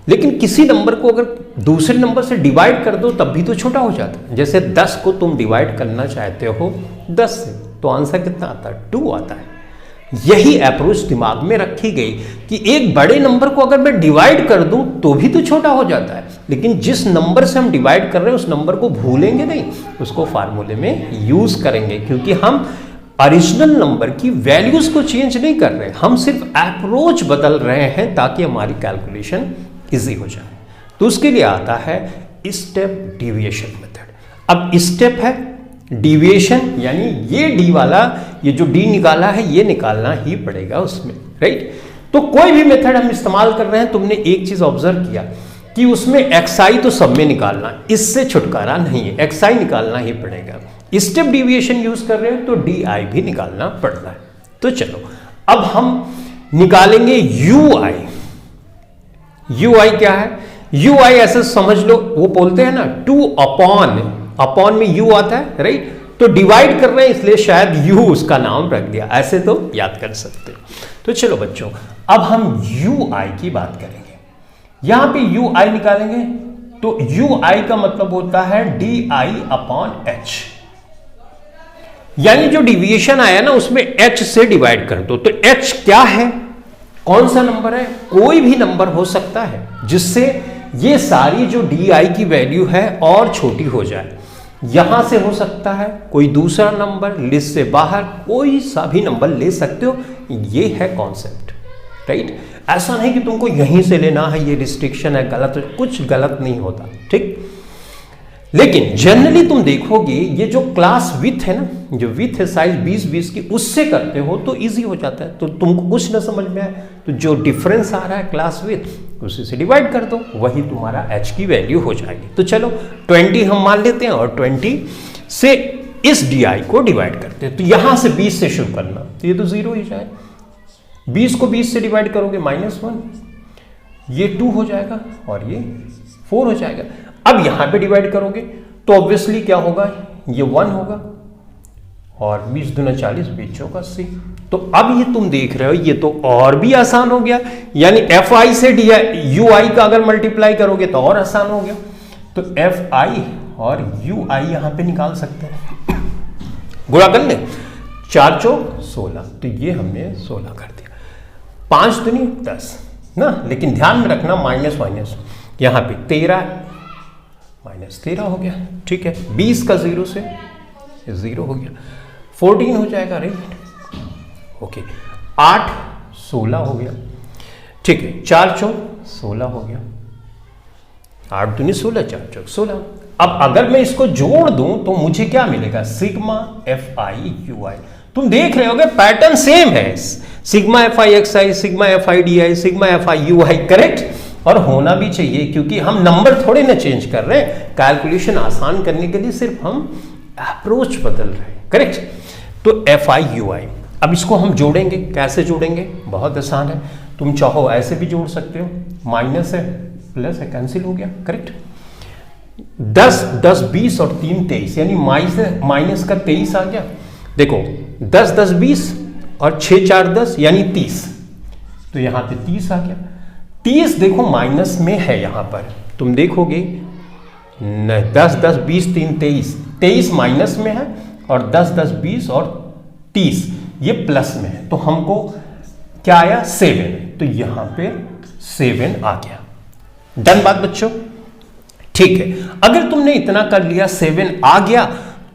लेकिन किसी नंबर को अगर दूसरे नंबर से डिवाइड कर दो तब भी तो छोटा हो जाता है। जैसे 10 को तुम डिवाइड करना चाहते हो 10 से, तो आंसर कितना आता है? 2 आता है। यही अप्रोच दिमाग में रखी गई कि एक बड़े नंबर को अगर मैं डिवाइड कर दूं तो भी तो छोटा हो जाता है, लेकिन जिस नंबर से हम डिवाइड कर रहे हैं उस नंबर को भूलेंगे नहीं, उसको फार्मूले में यूज करेंगे, क्योंकि हम ओरिजिनल नंबर की वैल्यूज को चेंज नहीं कर रहे, हम सिर्फ अप्रोच बदल रहे हैं ताकि हमारी कैलकुलेशन इजी हो जाए। तो उसके लिए आता है स्टेप डिविएशन मेथड। अब स्टेप है डिविएशन, यानी ये डी वाला, ये जो डी निकाला है ये निकालना ही पड़ेगा उसमें, राइट। तो कोई भी मेथड हम इस्तेमाल कर रहे हैं, तुमने एक चीज ऑब्जर्व किया कि उसमें एक्सआई तो सब में निकालना, इससे छुटकारा नहीं है, एक्सआई निकालना ही पड़ेगा। स्टेप डिविएशन यूज कर रहे हो तो डी आई भी निकालना पड़ रहा है। तो चलो अब हम निकालेंगे यू आई। यू आई क्या है? यू आई ऐसे समझ लो, वो बोलते हैं ना 2 अपॉन में यू आता है, राइट। तो डिवाइड कर रहे हैं इसलिए शायद यू उसका नाम रख दिया, ऐसे तो याद कर सकते हो। तो चलो बच्चों अब हम यू आई की बात करेंगे। यहां पे यू आई निकालेंगे तो यू आई का मतलब होता है डी आई अपॉन एच, यानी जो डिविएशन आया ना उसमें h से डिवाइड कर दो। तो h क्या है? कौन सा नंबर है? कोई भी नंबर हो सकता है जिससे ये सारी जो di की वैल्यू है और छोटी हो जाए। यहां से हो सकता है कोई दूसरा नंबर, लिस्ट से बाहर कोई सा भी नंबर ले सकते हो, ये है कॉन्सेप्ट, राइट। ऐसा नहीं कि तुमको यहीं से लेना है, ये रिस्ट्रिक्शन है, गलत, कुछ गलत नहीं होता, ठीक। लेकिन जनरली तुम देखोगे ये जो क्लास विथ है ना, जो विथ है साइज 20-20 की, उससे करते हो तो इजी हो जाता है। तो तुमको कुछ ना समझ में आए तो जो डिफरेंस आ रहा है क्लास विथ उसी से डिवाइड कर दो, वही तुम्हारा h की वैल्यू हो जाएगी। तो चलो 20 हम मान लेते हैं और 20 से इस di को डिवाइड करते हैं। तो यहां से 20 से शुरू करना, तो ये तो 0 ही जाए। 20 को 20 से डिवाइड करोगे -1, ये 2 हो जाएगा और ये 4 हो जाएगा। अब यहां पे डिवाइड करोगे तो ऑब्वियसली क्या होगा, ये 1 होगा और 20 दूना 40, 20 चौका 80। तो अब ये तुम देख रहे हो ये तो और भी आसान हो गया, यानी एफ आई से डी यू आई का अगर मल्टीप्लाई करोगे तो और आसान हो गया। तो एफ आई और यू आई यहां पे निकाल सकते हैं, गुणा कर ले, 4 चौक 16, तो ये हमने 16 कर दिया। 5 दूनी 10 ना, लेकिन ध्यान में रखना माइनस माइनस यहां पे 13 -13 हो गया, ठीक है। 20 का 0 से 0 हो गया, 14 हो जाएगा, राइट, ओके। 8 16 हो गया, ठीक है। 4 चौक 16 हो गया, 8 दूनी 16, 4 चौक 16। अब अगर मैं इसको जोड़ दूं तो मुझे क्या मिलेगा, सिग्मा एफ आई यू आई। तुम देख रहे होगे पैटर्न सेम है, sigma F I x I, sigma F I D I, sigma F I you I, correct. और होना भी चाहिए क्योंकि हम नंबर थोड़े ना चेंज कर रहे हैं, कैलकुलेशन आसान करने के लिए सिर्फ हम अप्रोच बदल रहे हैं, करेक्ट। तो एफ आई यू आई, अब इसको हम जोड़ेंगे, कैसे जोड़ेंगे, बहुत आसान है। तुम चाहो ऐसे भी जोड़ सकते हो, माइनस है प्लस है, कैंसिल हो गया, करेक्ट। 10 10 20 और 3 23, यानी माइनस का 23 आ गया। देखो 10 10 20 और 6 4 10 यानी 30, तो यहां पे 30 आ गया। 30 देखो माइनस में है, यहां पर तुम देखोगे 10 10 20 3 23, 23 माइनस में है और 10 10 20 और 30 ये प्लस में है, तो हमको क्या आया 7, तो यहां पे 7 आ गया। डन बात बच्चों, ठीक है। अगर तुमने इतना कर लिया, 7 आ गया,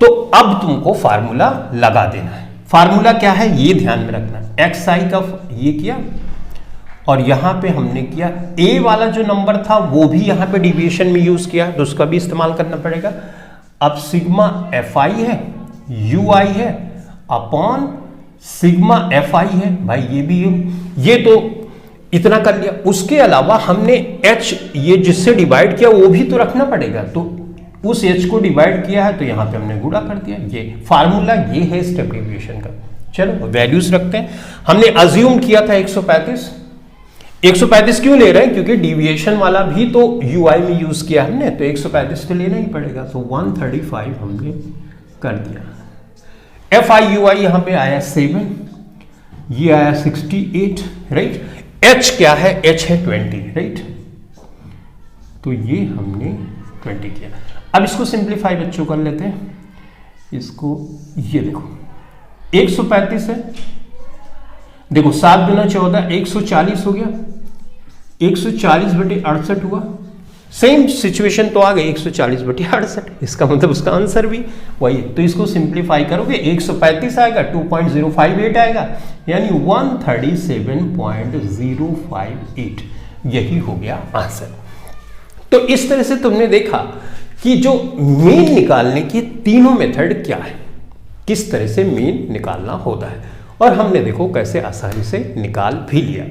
तो अब तुमको फार्मूला लगा देना है। फार्मूला क्या है ये ध्यान में रखना, एक्स आई का ये किया और यहां पे हमने किया ए वाला जो नंबर था वो भी यहां पे डिविएशन में यूज किया, तो उसका भी इस्तेमाल करना पड़ेगा। अब सिग्मा एफ आई है, यू आई है, अपॉन सिग्मा एफ आई है भाई, ये भी ये तो इतना कर लिया। उसके अलावा हमने एच ये जिससे डिवाइड किया वो भी तो रखना पड़ेगा, तो उस एच को डिवाइड किया है तो यहां पे हमने गुणा कर दिया। ये फार्मूला ये है स्टेप डेविएशन का। चलो वैल्यूज रखते हैं। हमने अज्यूम किया था 135। 135 क्यों ले रहे हैं? क्योंकि डिविएशन वाला भी तो यूआई में यूज किया हमने, तो 135 तो लेना ही पड़ेगा। तो 135 हमने कर दिया। एफ आई यू आई यहां पे आया 7, ये आया 68, राइट। एच क्या है? एच है 20, राइट। तो ये हमने 20 किया। अब इसको सिंप्लीफाई बच्चों कर लेते हैं। इसको ये देखो 135 है, देखो 7 गुना 14 140 हो गया, 140/68 हुआ। सेम सिचुएशन तो आ गई 140/68, इसका मतलब उसका आंसर भी वही है। तो इसको सिंप्लीफाई करोगे 135 आएगा, 2.058 आएगा, यानी 137.058, यही हो गया आंसर। तो इस तरह से तुमने देखा कि जो मीन निकालने की तीनों मेथड क्या है, किस तरह से मीन निकालना होता है, और हमने देखो कैसे आसानी से निकाल भी लिया।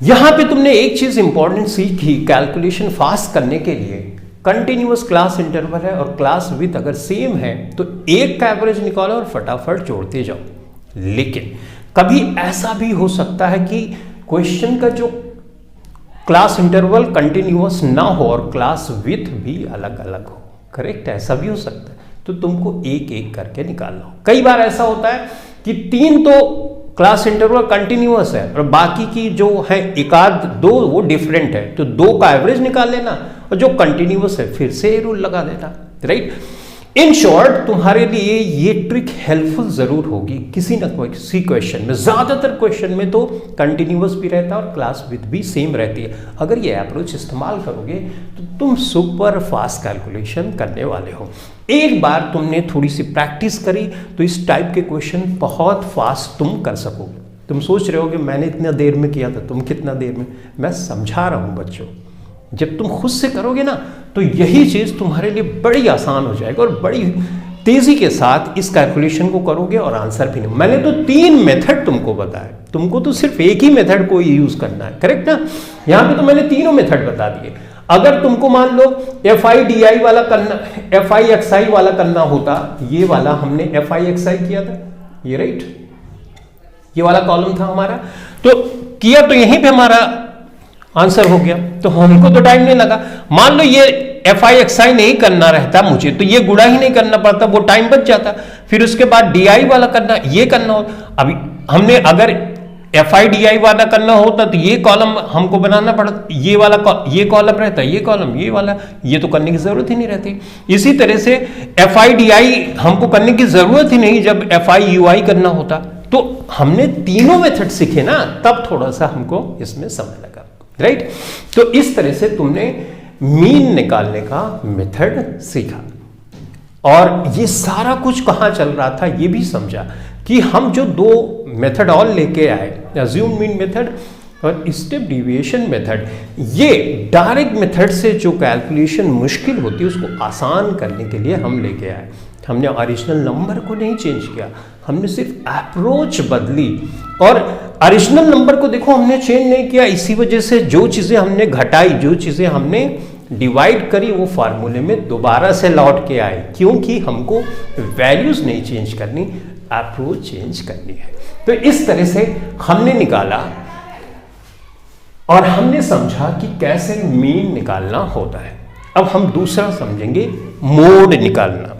यहां पे तुमने एक चीज इंपॉर्टेंट सीखी, कैलकुलेशन फास्ट करने के लिए कंटिन्यूअस क्लास इंटरवल है और क्लास विथ अगर सेम है तो एक का एवरेज निकालो और फटाफट जोड़ते जाओ। लेकिन कभी ऐसा भी हो सकता है कि क्वेश्चन का जो क्लास इंटरवल कंटिन्यूअस ना हो और क्लास विथ भी अलग अलग हो, करेक्ट, ऐसा भी हो सकता है। तो तुमको एक एक करके निकालना हो। कई बार ऐसा होता है कि 3 तो क्लास इंटरवल कंटिन्यूअस है और बाकी की जो है एक आध 2 वो डिफरेंट है, तो 2 का एवरेज निकाल लेना और जो कंटिन्यूअस है फिर से रूल लगा देना, राइट। इन शॉर्ट तुम्हारे लिए ये ट्रिक हेल्पफुल जरूर होगी किसी न किसी क्वेश्चन में। ज्यादातर क्वेश्चन में तो कंटिन्यूअस भी रहता है और क्लास विथ भी सेम रहती है। अगर ये अप्रोच इस्तेमाल करोगे तो तुम सुपर फास्ट कैलकुलेशन करने वाले हो। एक बार तुमने थोड़ी सी प्रैक्टिस करी तो इस टाइप के क्वेश्चन बहुत फास्ट तुम कर सकोगे। तुम सोच रहे हो कि मैंने इतना देर में किया था, तुम कितना देर में, मैं समझा रहा हूं बच्चों। जब तुम खुद से करोगे ना तो यही चीज तुम्हारे लिए बड़ी आसान हो जाएगी और बड़ी तेजी के साथ इस कैलकुलेशन को करोगे और आंसर भी नहीं। मैंने तो 3 मेथड तुमको बताया, तुमको तो सिर्फ एक ही मेथड को यूज करना है, करेक्ट ना। यहां पे तो मैंने तीनों मेथड बता दिए। अगर तुमको मान लो FI/DI वाला करना, FI/XI वाला करना होता, ये वाला हमने FI/XI किया था, ये राइट, ये वाला कॉलम था हमारा, तो किया तो यहीं पे हमारा आंसर हो गया, तो हमको तो टाइम नहीं लगा। मान लो ये FI/XI नहीं करना रहता मुझे, तो ये गुणा ही नहीं करना पड़ता, वो टाइम बच जाता। फिर उसके बाद DI वाला करना, ये करना हो, अभी हमने अगर FI/DI वाला करना होता तो ये कॉलम हमको बनाना पड़ता, ये वाला ये कॉलम रहता, ये कॉलम, ये वाला, ये तो करने की जरूरत ही नहीं रहती। इसी तरह से FI/DI हमको करने की जरूरत ही नहीं जब FI/UI करना होता। तो हमने तीनों मेथड सीखे ना, तब थोड़ा सा हमको इसमें समय लगा, राइट। तो इस तरह से तुमने मीन निकालने का मेथड सीखा और ये सारा कुछ कहां चल रहा था ये भी समझा कि हम जो 2 मेथड और लेके आए, अज्यूम मीन मेथड और स्टेप डेविएशन मेथड, ये डायरेक्ट मेथड से जो कैलकुलेशन मुश्किल होती है उसको आसान करने के लिए हम लेके आए। हमने ओरिजिनल नंबर को नहीं चेंज किया, हमने सिर्फ अप्रोच बदली। और ओरिजिनल नंबर को देखो हमने चेंज नहीं किया, इसी वजह से जो चीजें हमने घटाई, जो चीजें हमने डिवाइड करी, वो फार्मूले में दोबारा से लौट के आए, क्योंकि हमको वैल्यूज नहीं चेंज करनी, अप्रोच चेंज करनी है। तो इस तरह से हमने निकाला और हमने समझा कि कैसे मीन निकालना होता है। अब हम दूसरा समझेंगे, मोड निकालना।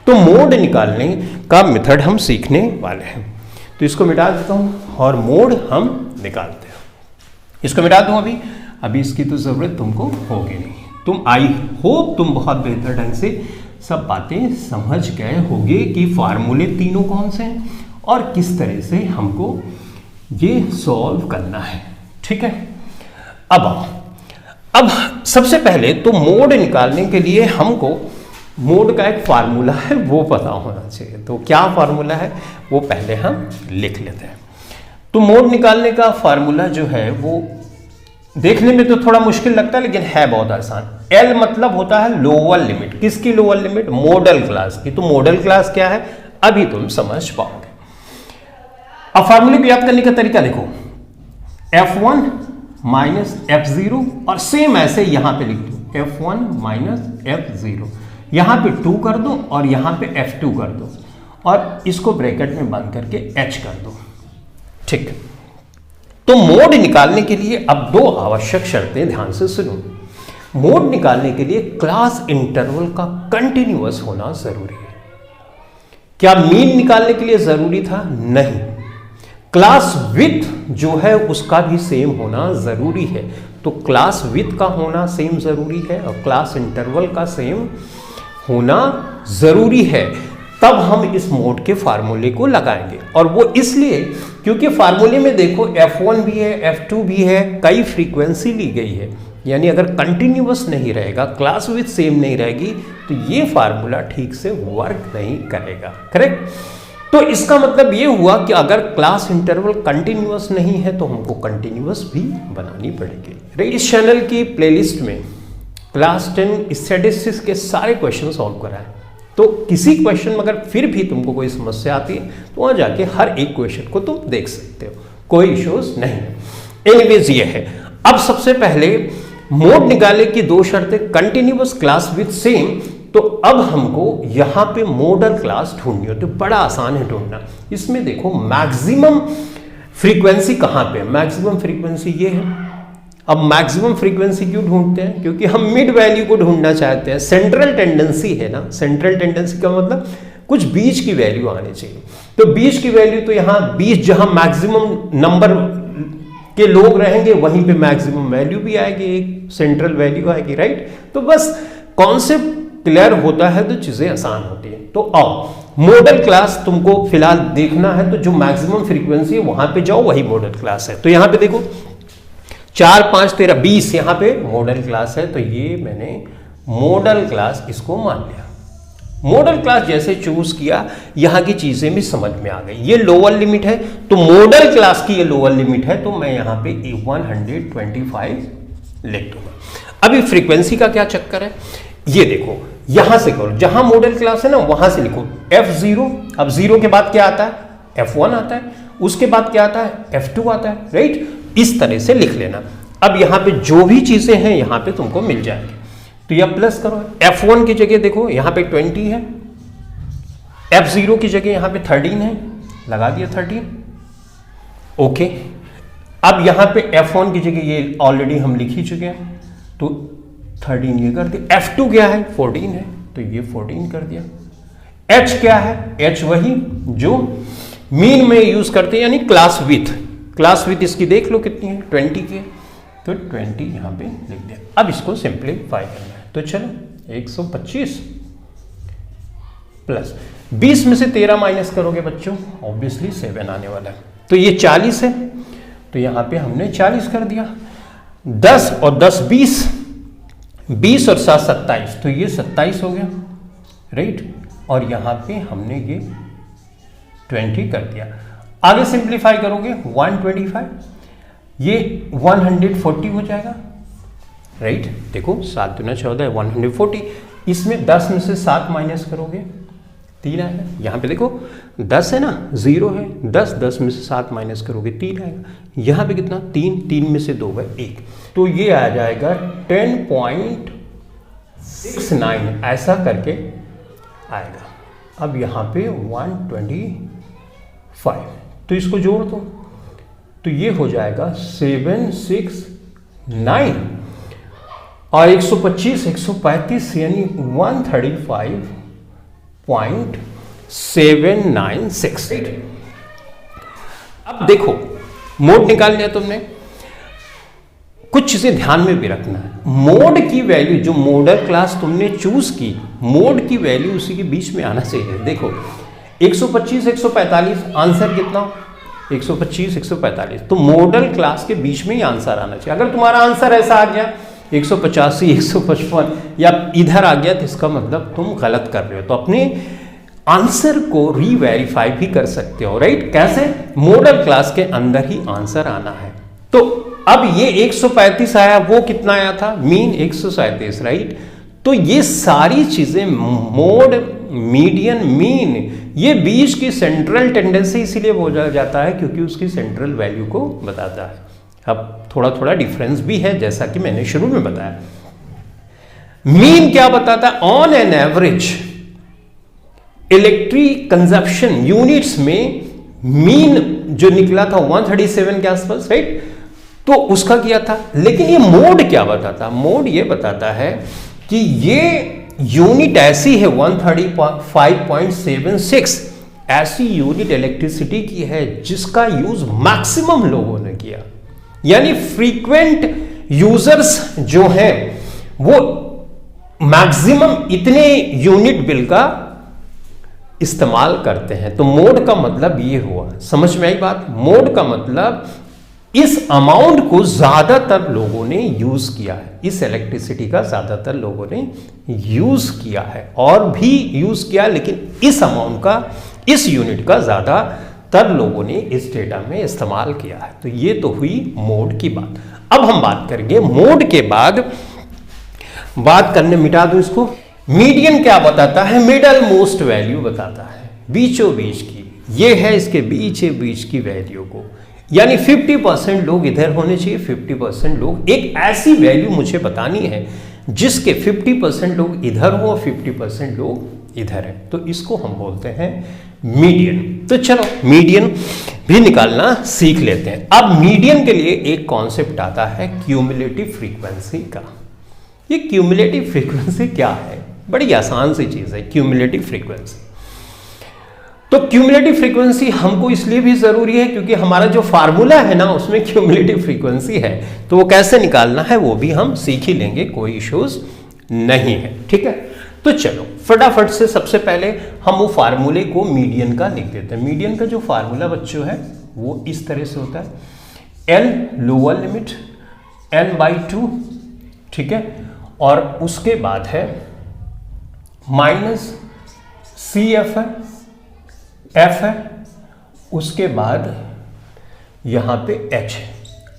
तो मोड निकालने का मेथड हम सीखने वाले हैं। तो इसको मिटा देता हूं और मोड हम निकालते हैं। इसको मिटा दूं अभी इसकी तो जरूरत तुमको होगी नहीं। तुम आई होप तुम बहुत बेहतर ढंग से सब बातें समझ गए होगे कि फार्मूले तीनों कौन से हैं और किस तरह से हमको ये सॉल्व करना है, ठीक है। अब सबसे पहले तो मोड निकालने के लिए हमको मोड का एक फार्मूला है वो पता होना चाहिए। तो क्या फार्मूला है वो पहले हम लिख लेते हैं। तो मोड निकालने का फार्मूला जो है वो देखने में तो थोड़ा मुश्किल लगता है लेकिन है बहुत आसान। L मतलब होता है लोअर लिमिट। किसकी लोअर लिमिट? मॉडल क्लास की। तो मॉडल क्लास क्या है अभी तुम समझ पाओगे। अब फार्मूले को याद करने का तरीका देखो, F1 माइनस F0 और सेम ऐसे यहां पे लिख दो F1 माइनस F0, यहां पे 2 कर दो और यहां पे F2 कर दो और इसको ब्रैकेट में बंद करके H कर दो। ठीक, तो मोड निकालने के लिए अब दो आवश्यक शर्तें ध्यान से सुनो। मोड निकालने के लिए क्लास इंटरवल का कंटिन्यूअस होना जरूरी है। क्या मीन निकालने के लिए जरूरी था? नहीं। क्लास विथ जो है उसका भी सेम होना जरूरी है, तो क्लास विथ का होना सेम जरूरी है और क्लास इंटरवल का सेम होना जरूरी है, तब हम इस मोड के फार्मूले को लगाएंगे। और वो इसलिए क्योंकि फार्मूले में देखो F1 भी है, F2 भी है, कई फ्रीक्वेंसी ली गई है, यानी अगर कंटिन्यूअस नहीं रहेगा, क्लास विथ सेम नहीं रहेगी, तो ये फार्मूला ठीक से वर्क नहीं करेगा। करेक्ट? तो इसका मतलब ये हुआ कि अगर क्लास इंटरवल कंटिन्यूअस नहीं है तो हमको कंटिन्यूअस भी बनानी पड़ेगी। इस चैनल की प्लेलिस्ट में क्लास 10 स्टैटिस्टिक्स के सारे क्वेश्चन सॉल्व कराएं, तो किसी क्वेश्चन में अगर फिर भी तुमको कोई समस्या आती है तो वहां जाके हर एक क्वेश्चन को तुम देख सकते हो, कोई इश्यूज नहीं। एनीवेज ये है, अब सबसे पहले मोड निकाले की दो शर्तें, कंटिन्यूअस, क्लास विथ सेम। तो अब हमको यहां पे मॉडल क्लास ढूंढनी होती है, बड़ा आसान है ढूंढना। इसमें देखो मैक्सिमम फ्रीक्वेंसी कहां पे है, मैक्सिमम फ्रीक्वेंसी ये है। अब मैक्सिमम फ्रीक्वेंसी क्यों ढूंढते हैं? क्योंकि हम मिड वैल्यू को ढूंढना चाहते हैं। सेंट्रल टेंडेंसी है ना, सेंट्रल टेंडेंसी का मतलब कुछ बीच की वैल्यू आनी चाहिए। तो बीच की वैल्यू तो यहां बीच, जहां मैक्सिमम नंबर के लोग रहेंगे वहीं पे मैक्सिमम वैल्यू भी आएगी, एक सेंट्रल वैल्यू आएगी। राइट? तो बस कॉन्सेप्ट क्लियर होता है तो चीजें आसान होती है। तो आओ मॉडल क्लास तुमको फिलहाल देखना है, तो जो मैक्सिमम फ्रीक्वेंसी है वहां पे जाओ, वही मॉडल क्लास है। तो यहां पे देखो 4 5 13 20 यहां पे मॉडल क्लास है, तो ये मैंने मॉडल क्लास इसको मान लिया। मॉडल क्लास जैसे चूज किया, यहां की चीजें भी समझ में आ गई। ये लोअर लिमिट है, तो मॉडल क्लास की ये लोअर लिमिट है, तो मैं यहां पे 125 लिख दूंगा। अभी फ्रीक्वेंसी का क्या चक्कर है, ये देखो यहां से करो, जहां मॉडल क्लास है ना वहां से लिखो F0। अब 0 के बाद क्या आता है? F1 आता है, उसके बाद क्या आता है? F2 आता है। राइट? इस तरह से लिख लेना। अब यहां पे जो भी चीजें हैं यहां पे तुमको मिल जाएंगी, तो यह प्लस करो। F1 की जगह देखो यहां पे 20 है, F0 की जगह यहां पे 13 है, लगा दिया 13। ओके, अब यहां पे F1 की जगह ये ऑलरेडी हम लिख ही चुके हैं, तो 13 ये कर दिया। F2 क्या है? 14 है, तो ये 14 कर दिया। H क्या है? H वही जो मीन में यूज करते हैं, यानी क्लास विथ। क्लास विथ इसकी देख लो कितनी है, 20 की, तो 20 यहां पे लिख दिया। अब इसको सिंप्लीफाई करना है, तो चलो 125 प्लस 20 में से 13 माइनस करोगे बच्चों, ऑब्वियसली 7 आने वाला है। तो ये 40 है, तो यहां पे हमने 40 कर दिया। 10 और 10 20, 20 और 7 27, तो ये 27 हो गया। राइट? और यहां पे हमने ये 20 कर दिया। आगे सिंप्लीफाई करोगे 125, ये 140 हो जाएगा। राइट? देखो 7 दूना 14, 140। इसमें 10 में से 7 माइनस करोगे 3 आएगा। यहां पे देखो 10 है ना, 0 है, 10 में से 7 माइनस करोगे 3 आएगा। यहां पे कितना? 3 में से 2 है 1, तो ये आ जाएगा 10.69, ऐसा करके आएगा। अब यहां पे 125, तो इसको जोड़ दो, तो ये हो जाएगा 769 और 125 135 यानी 135.796। अब देखो मोड निकाल लिया तुमने, कुछ चीजें ध्यान में भी रखना है। मोड की वैल्यू, जो मॉडल क्लास तुमने चूज की, मोड की वैल्यू उसी के बीच में आना चाहिए। देखो 125 145, आंसर कितना? 125 145, तो मॉडल क्लास के बीच में ही आंसर आना चाहिए। अगर तुम्हारा आंसर ऐसा आ गया 185 155 या इधर आ गया, तो इसका मतलब तुम गलत कर रहे हो। तो अपने आंसर को रीवेरीफाई भी कर सकते हो। राइट? कैसे? मॉडल क्लास के अंदर ही आंसर आना है। तो अब ये 135 आया, वो कितना आया था? मीन 137। राइट? तो ये सारी चीजें मोड, मीडियन, मीन, ये बीच की सेंट्रल टेंडेंसी इसीलिए बोला जाता है क्योंकि उसकी सेंट्रल वैल्यू को बताता है। अब थोड़ा थोड़ा डिफरेंस भी है जैसा कि मैंने शुरू में बताया। मीन क्या बताता है? On an average electric consumption units में मीन जो निकला था 137 के आसपास, राइट? तो उसका किया था। लेकिन ये मोड क्या बताता? मोड ये बताता है कि ये यूनिट ऐसी है 135.76 ऐसी यूनिट इलेक्ट्रिसिटी की है जिसका यूज मैक्सिमम लोगों ने किया, यानी फ्रीक्वेंट यूजर्स जो हैं वो मैक्सिमम इतने यूनिट बिल का इस्तेमाल करते हैं। तो मोड का मतलब ये हुआ, समझ में आई बात? मोड का मतलब इस अमाउंट को ज्यादातर लोगों ने यूज किया है, इस इलेक्ट्रिसिटी का ज्यादातर लोगों ने यूज किया है, और भी यूज किया, लेकिन इस अमाउंट का, इस यूनिट का ज्यादातर लोगों ने इस डेटा में इस्तेमाल किया है। तो ये तो हुई मोड की बात। अब हम बात करेंगे मोड के बाद, बात करने, मिटा दो इसको। मीडियन क्या बताता है? मिडल मोस्ट वैल्यू बताता है, बीचों बीच की। ये है इसके बीचे बीच की वैल्यू को, यानी 50% लोग इधर होने चाहिए, 50% लोग, एक ऐसी वैल्यू मुझे बतानी है जिसके 50% लोग इधर हो और 50% लोग इधर है। तो इसको हम बोलते हैं मीडियन। तो चलो मीडियन भी निकालना सीख लेते हैं। अब मीडियन के लिए एक कॉन्सेप्ट आता है क्यूमुलेटिव फ्रीक्वेंसी का। ये क्यूमुलेटिव फ्रीक्वेंसी क्या है? बड़ी आसान सी चीज है क्यूमुलेटिव फ्रीक्वेंसी। तो क्यूमुलेटिव फ्रीक्वेंसी हमको इसलिए भी जरूरी है क्योंकि हमारा जो फार्मूला है ना उसमें क्यूमुलेटिव फ्रीक्वेंसी है, तो वो कैसे निकालना है वो भी हम सीख ही लेंगे, कोई इश्यूज नहीं है, ठीक है? तो चलो फटाफट से सबसे पहले हम वो फार्मूले को मीडियन का लिख देते हैं। मीडियन का जो फार्मूला बच्चों है वो इस तरह से होता है, एल लोअर लिमिट n/2, ठीक है, और उसके बाद है माइनस CF है, F है, उसके बाद यहां पे H है।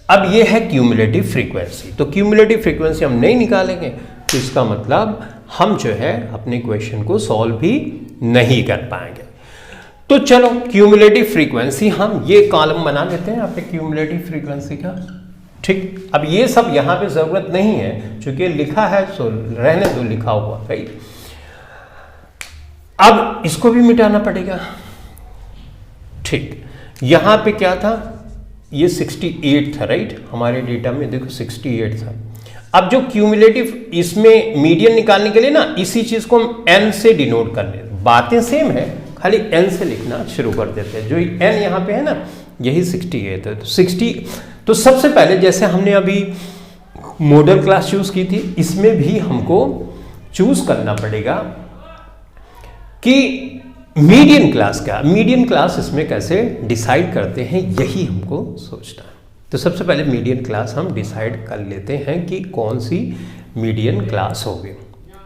अब ये है क्यूमुलेटिव फ्रीक्वेंसी। तो क्यूमुलेटिव फ्रीक्वेंसी हम नहीं निकालेंगे तो इसका मतलब हम जो है अपने क्वेश्चन को सॉल्व भी नहीं कर पाएंगे। तो चलो क्यूमुलेटिव फ्रीक्वेंसी हम ये कॉलम बना देते हैं आपके क्यूमुलेटिव फ्रीक्वेंसी का, ठीक। अब ये सब यहां पे जरूरत नहीं है क्योंकि लिखा है, सो रहने दो लिखा हुआ, राइट। अब इसको भी मिटाना पड़ेगा, ठीक। यहां पे क्या था? ये 68 था, राइट। हमारे डेटा में देखो 68 था। अब जो क्यूमुलेटिव, इसमें मीडियन निकालने के लिए ना इसी चीज को हम n से डिनोट कर लेते, बातें सेम है, खाली n से लिखना शुरू कर देते हैं। जो n यहाँ पे है ना यही 68 है। तो 60, तो सबसे पहले जैसे हमने अभी मॉडल क्लास चूज की थी, इसमें भी हमको चूज करना पड़ेगा कि मीडियन क्लास क्या, मीडियन क्लास इसमें कैसे डिसाइड करते हैं, यही हमको सोचना है। तो सबसे पहले मीडियन क्लास हम डिसाइड कर लेते हैं कि कौन सी मीडियन क्लास होगी,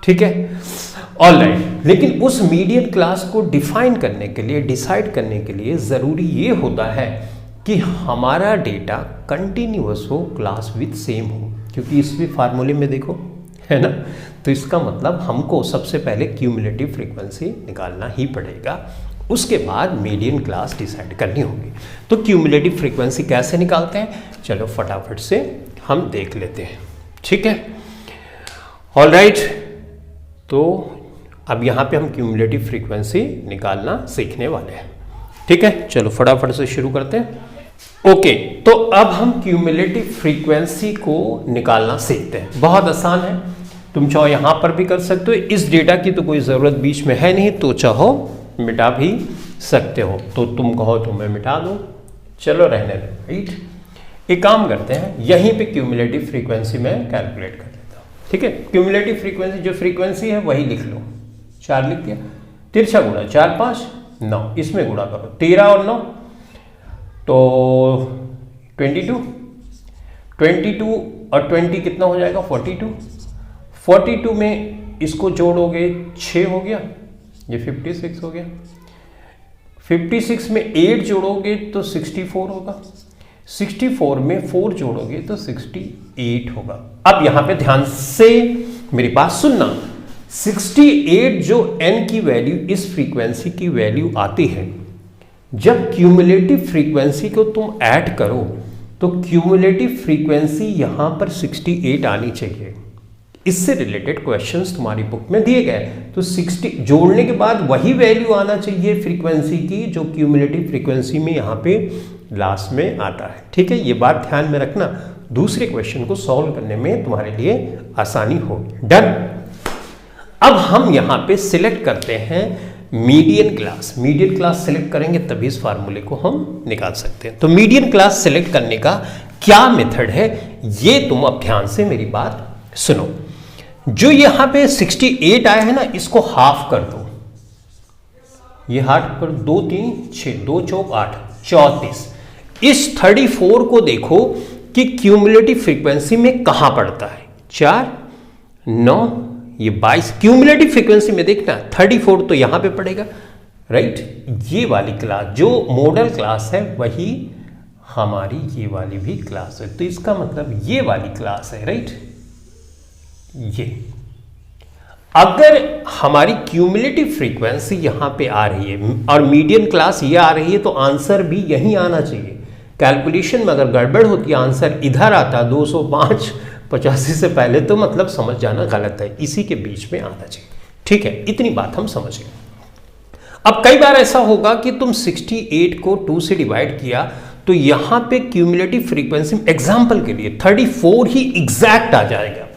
ठीक है, ऑलराइट। लेकिन उस मीडियन क्लास को डिफाइन करने के लिए, डिसाइड करने के लिए ज़रूरी ये होता है कि हमारा डेटा कंटिन्यूअस हो, क्लास विथ सेम हो, क्योंकि इस भी फार्मूले में देखो है ना। तो इसका मतलब हमको सबसे पहले क्यूमुलेटिव फ्रीक्वेंसी निकालना ही पड़ेगा, उसके बाद मीडियन क्लास डिसाइड करनी होगी। तो क्यूमुलेटिव फ्रीक्वेंसी कैसे निकालते हैं, चलो फटाफट से हम देख लेते हैं, ठीक है, ऑलराइट। तो अब यहाँ पे हम क्यूमुलेटिव फ्रीक्वेंसी निकालना सीखने वाले हैं, ठीक है। चलो फटाफट से शुरू करते हैं। ओके, तो अब हम क्यूमुलेटिव फ्रीक्वेंसी को निकालना सीखते हैं। बहुत आसान है, तुम चाहो यहाँ पर भी कर सकते हो। इस डेटा की तो कोई ज़रूरत बीच में है नहीं, तो चाहो मिटा भी सकते हो। तो तुम कहो तो मैं मिटा दूँ, चलो रहने दो, राइट। एक काम करते हैं, यहीं पे क्यूमुलेटिव फ्रीक्वेंसी में कैलकुलेट कर लेता हूँ, ठीक है। क्यूमुलेटिव फ्रीक्वेंसी, जो फ्रीक्वेंसी है वही लिख लो, 4 लिख दिया, तिरछा गुणा 4 5 9, इसमें गुणा करो 13 और 9 तो 22 और 20 कितना हो जाएगा? 42 में इसको जोड़ोगे 6 हो गया, ये 56 हो गया। 56 में 8 जोड़ोगे तो 64 होगा, 64 में 4 जोड़ोगे तो 68 होगा। अब यहां पे ध्यान से मेरी बात सुनना, 68 जो n की वैल्यू इस फ्रीक्वेंसी की वैल्यू आती है, जब क्यूमुलेटिव फ्रीक्वेंसी को तुम ऐड करो तो क्यूमुलेटिव फ्रीक्वेंसी यहां पर 68 आनी चाहिए। इससे रिलेटेड क्वेश्चंस तुम्हारी बुक में दिए गए, तो 60 जोड़ने के बाद वही वैल्यू आना चाहिए फ्रीक्वेंसी की जो क्यूमुलेटिव फ्रीक्वेंसी में यहां पे लास्ट में आता है। ठीक है, ये बात ध्यान में रखना, दूसरे क्वेश्चन को सॉल्व करने में तुम्हारे लिए आसानी होगी। डन। अब हम यहां पे सिलेक्ट करते हैं median class. Median class select करेंगे तभी इस फार्मूले को हम निकाल सकते हैं। तो मीडियन क्लास सिलेक्ट करने का क्या मेथड है, ये तुम अब ध्यान से मेरी बात सुनो। जो यहां पे 68 आया है ना, इसको हाफ कर दो। ये हाफ कर 2 3 6 2 चौक 8 34। इस 34 को देखो कि क्यूमुलेटिव फ्रीक्वेंसी में कहां पड़ता है। 4 9 ये 22। क्यूमुलेटिव फ्रीक्वेंसी में देखना 34 तो यहां पे पड़ेगा, राइट। ये वाली क्लास जो मॉडल क्लास है वही हमारी ये वाली भी क्लास है, तो इसका मतलब ये वाली क्लास है, राइट। ये अगर हमारी क्यूमुलेटिव फ्रीक्वेंसी यहां पे आ रही है और मीडियन क्लास ये आ रही है, तो आंसर भी यहीं आना चाहिए। कैलकुलेशन में अगर गड़बड़ होती है, आंसर इधर आता 205 85 से पहले, तो मतलब समझ जाना गलत है, इसी के बीच में आना चाहिए। ठीक है, इतनी बात हम समझ गए। अब कई बार ऐसा होगा कि तुम 68 को 2 से डिवाइड किया तो यहां पे क्यूमुलेटिव फ्रीक्वेंसी एग्जांपल के लिए 34 ही एग्जैक्ट आ जाएगा,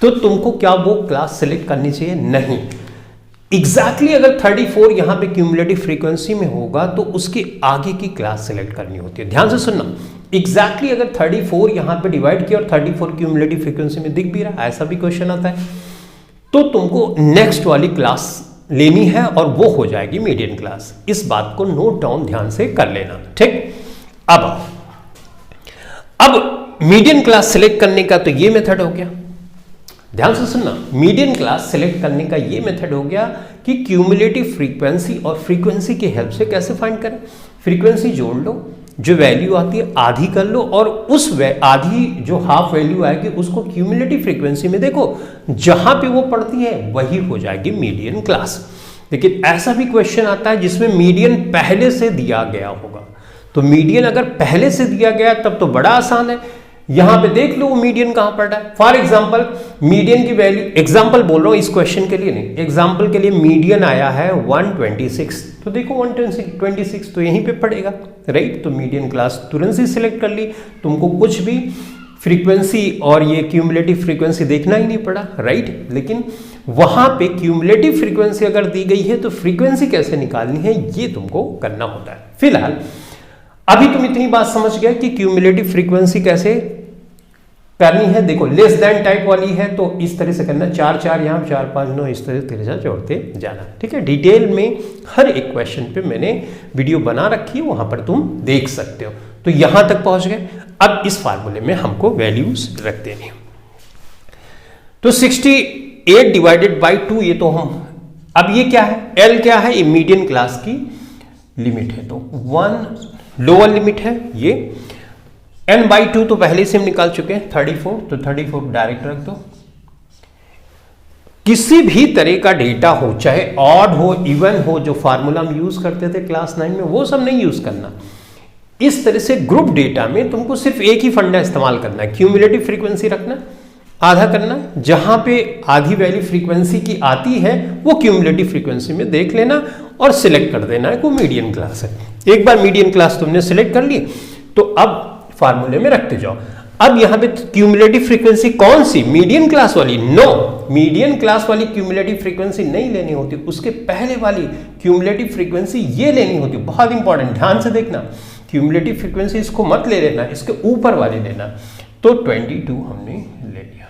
तो तुमको क्या वो क्लास सेलेक्ट करनी चाहिए? नहीं। एग्जैक्टली अगर 34 यहां पे क्यूमुलेटिव फ्रीक्वेंसी में होगा तो उसके आगे की क्लास सेलेक्ट करनी होती है। ध्यान से सुनना, एग्जैक्टली अगर 34 यहां पे डिवाइड किया और 34 क्यूमुलेटिव फ्रीक्वेंसी में दिख भी रहा, ऐसा भी क्वेश्चन आता है, तो तुमको नेक्स्ट वाली क्लास लेनी है और वो हो जाएगी मीडियन क्लास। इस बात को नोट डाउन ध्यान से कर लेना, ठीक। अब मीडियन क्लास सेलेक्ट करने का तो ये मेथड हो गया। ध्यान से सुनना, मीडियन क्लास सेलेक्ट करने का ये मेथड हो गया कि क्यूमुलेटिव फ्रीक्वेंसी और फ्रीक्वेंसी की हेल्प से कैसे फाइंड करें। फ्रीक्वेंसी जोड़ लो, जो वैल्यू आती है आधी कर लो, और उस आधी जो हाफ वैल्यू आएगी उसको क्यूमुलेटिव फ्रीक्वेंसी में देखो, जहां पे वो पड़ती है वही हो जाएगी मीडियन क्लास। लेकिन ऐसा भी क्वेश्चन आता है जिसमें मीडियन पहले से दिया गया होगा, तो मीडियन अगर पहले से दिया गया तब तो बड़ा आसान है। यहां पे देख लो वो मीडियन कहां पड़ रहा है। फॉर एग्जांपल मीडियन की वैल्यू, एग्जांपल बोल रहा हूं इस क्वेश्चन के लिए नहीं, एग्जांपल के लिए मीडियन आया है 126, तो देखो 126 तो यहीं पे पड़ेगा, राइट। तो मीडियन क्लास तुरंत से सिलेक्ट कर ली, तुमको कुछ भी फ्रीक्वेंसी और ये क्यूमुलेटिव फ्रीक्वेंसी देखना ही नहीं पड़ा, राइट। लेकिन वहां पे क्यूमुलेटिव फ्रीक्वेंसी अगर दी गई है तो फ्रीक्वेंसी कैसे निकालनी है ये तुमको करना होता है। फिलहाल अभी तुम इतनी बात समझ गए कि क्यूमुलेटिव फ्रीक्वेंसी कैसे करनी है। देखो लेस देन टाइप वाली है तो इस तरह से करना, 4 4 यहाँ 4 5 9 इस तरह तेरे साथ जोड़ते जाना, ठीक है। डिटेल में हर एक क्वेश्चन पे मैंने वीडियो बना रखी है, वहां पर तुम देख सकते हो। तो यहां तक पहुंच गए। अब इस फार्मूले में हमको वैल्यूज रख देनी। तो 68 डिवाइडेड बाई 2, ये तो हम, अब ये क्या है, L क्या है, ये मीडियन क्लास की लिमिट है, तो 1 लोअर लिमिट है ये। n/2 तो पहले से हम निकाल चुके हैं 34, तो 34 डायरेक्ट रख दो। किसी भी तरह का डेटा हो, चाहे ऑड हो इवन हो, जो फार्मूला हम यूज करते थे क्लास 9 में, वो सब नहीं यूज करना। इस तरह से ग्रुप डेटा में तुमको सिर्फ एक ही फंडा इस्तेमाल करना है, क्यूमुलेटिव फ्रीक्वेंसी रखना, आधा करना, जहां पे आधी वैल्यू फ्रीक्वेंसी की आती है वो क्यूमुलेटिव फ्रीक्वेंसी में देख लेना और सिलेक्ट कर देना है, वो मीडियन क्लास है। एक बार मीडियन क्लास तुमने सिलेक्ट कर ली तो अब फार्मूले में रखते जाओ। अब यहां पे क्यूमुलेटिव फ्रीक्वेंसी कौन सी, मीडियन क्लास वाली? नो, मीडियन क्लास वाली क्यूमुलेटिव फ्रीक्वेंसी नहीं लेनी होती, उसके पहले वाली क्यूमुलेटिव फ्रीक्वेंसी ये लेनी होती। बहुत इंपॉर्टेंट, ध्यान से देखना, क्यूमुलेटिव फ्रीक्वेंसी इसको मत ले लेना, इसके ऊपर वाली लेना। तो 22 हमने ले लिया।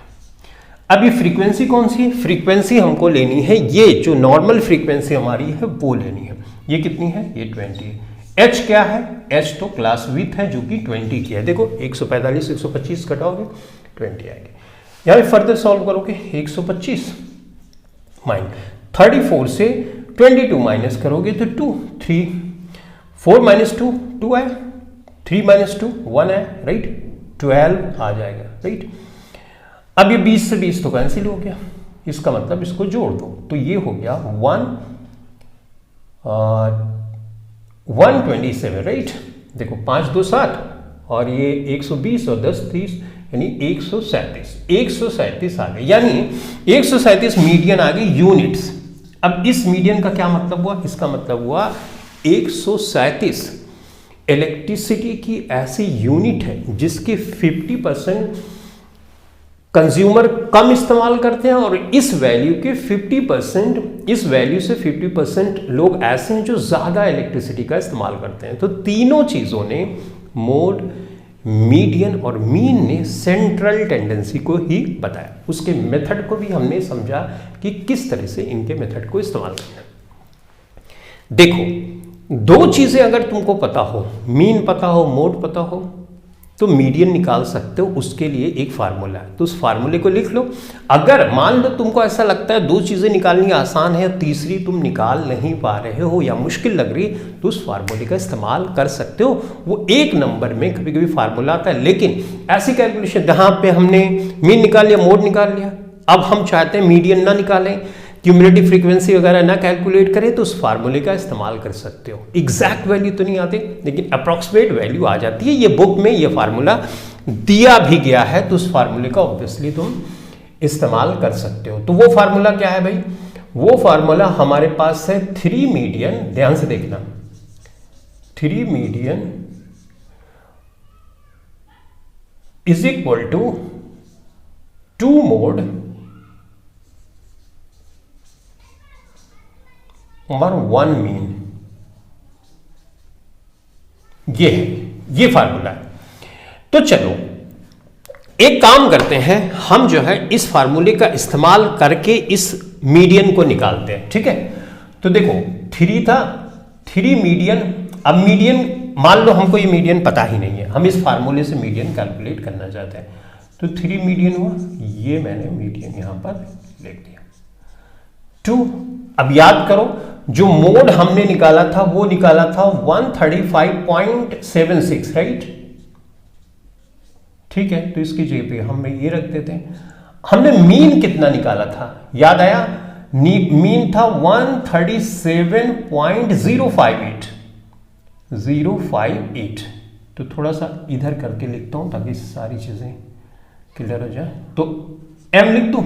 अब ये फ्रीक्वेंसी कौन सी है? फ्रीक्वेंसी हमको लेनी है ये जो नॉर्मल फ्रीक्वेंसी हमारी है वो लेनी है। ये कितनी है? ये 20 है। H क्या है? H तो क्लास विथ है जो कि 20 की है। देखो 145 125 घटाओगे 20 आएगी। यहाँ पे फर्दर सॉल्व करोगे 125 माइनस 34 से 22 माइनस करोगे तो 2 3 4 माइनस 2 2 आया, 3 माइनस 2 1 आया, राइट। 12 आ जाएगा, राइट। अब ये 20 से 20 तो कैंसिल हो गया, इसका मतलब इसको जोड़ दो, तो ये हो गया 127, राइट। देखो 5 2 7 और ये 120 और 10 30 यानी 137 आ गए, यानी 137 मीडियन आ गई यूनिट्स। अब इस मीडियन का क्या मतलब हुआ? इसका मतलब हुआ 137 इलेक्ट्रिसिटी की ऐसी यूनिट है जिसके 50% कंज्यूमर कम इस्तेमाल करते हैं और इस वैल्यू के 50%, इस वैल्यू से 50% लोग ऐसे हैं जो ज़्यादा इलेक्ट्रिसिटी का इस्तेमाल करते हैं। तो तीनों चीज़ों ने, मोड, मीडियन और मीन ने सेंट्रल टेंडेंसी को ही बताया। उसके मेथड को भी हमने समझा कि किस तरह से इनके मेथड को इस्तेमाल करना है। देखो, दो चीज़ें अगर तुमको पता हो, मीन पता हो, मोड पता हो, तो मीडियन निकाल सकते हो। उसके लिए एक फार्मूला है, तो उस फार्मूले को लिख लो। अगर मान लो तुमको ऐसा लगता है दो चीज़ें निकालनी आसान है, तीसरी तुम निकाल नहीं पा रहे हो या मुश्किल लग रही, तो उस फार्मूले का इस्तेमाल कर सकते हो। वो एक नंबर में कभी कभी फार्मूला आता है, लेकिन ऐसी कैलकुलेशन जहाँ पे हमने मीन निकाल लिया, मोड निकाल लिया, अब हम चाहते हैं मीडियन ना निकालें, क्यूमुलेटिव फ्रीक्वेंसी वगैरह ना कैलकुलेट करें, तो उस फार्मूले का इस्तेमाल कर सकते हो। एग्जैक्ट वैल्यू तो नहीं आती, लेकिन अप्रॉक्सीमेट वैल्यू आ जाती है। ये बुक में ये फार्मूला दिया भी गया है, तो उस फार्मूले का ऑब्वियसली तुम इस्तेमाल कर सकते हो। तो वो फार्मूला क्या है भाई? वो फार्मूला हमारे पास है 3 मीडियन, ध्यान से देखना, 3 median is equal to 2 mode और 1 मीन। ये फार्मूला है। तो चलो एक काम करते हैं, हम जो है इस फार्मूले का इस्तेमाल करके इस मीडियन को निकालते हैं, ठीक है। तो देखो 3 था, 3 मीडियन। अब मीडियन मान लो हमको ये मीडियन पता ही नहीं है, हम इस फार्मूले से मीडियन कैलकुलेट करना चाहते हैं, तो 3 मीडियन हुआ, ये मैंने मीडियन यहां पर लिख दिया 2। अब याद करो, जो मोड हमने निकाला था वो निकाला था 135.76, राइट। ठीक है, तो इसकी जगह पे हम ये रख देते हैं। हमने मीन कितना निकाला था, याद आया? मीन था 137.058। तो थोड़ा सा इधर करके लिखता हूं ताकि सारी चीजें क्लियर हो जाए। तो एम लिख दूं,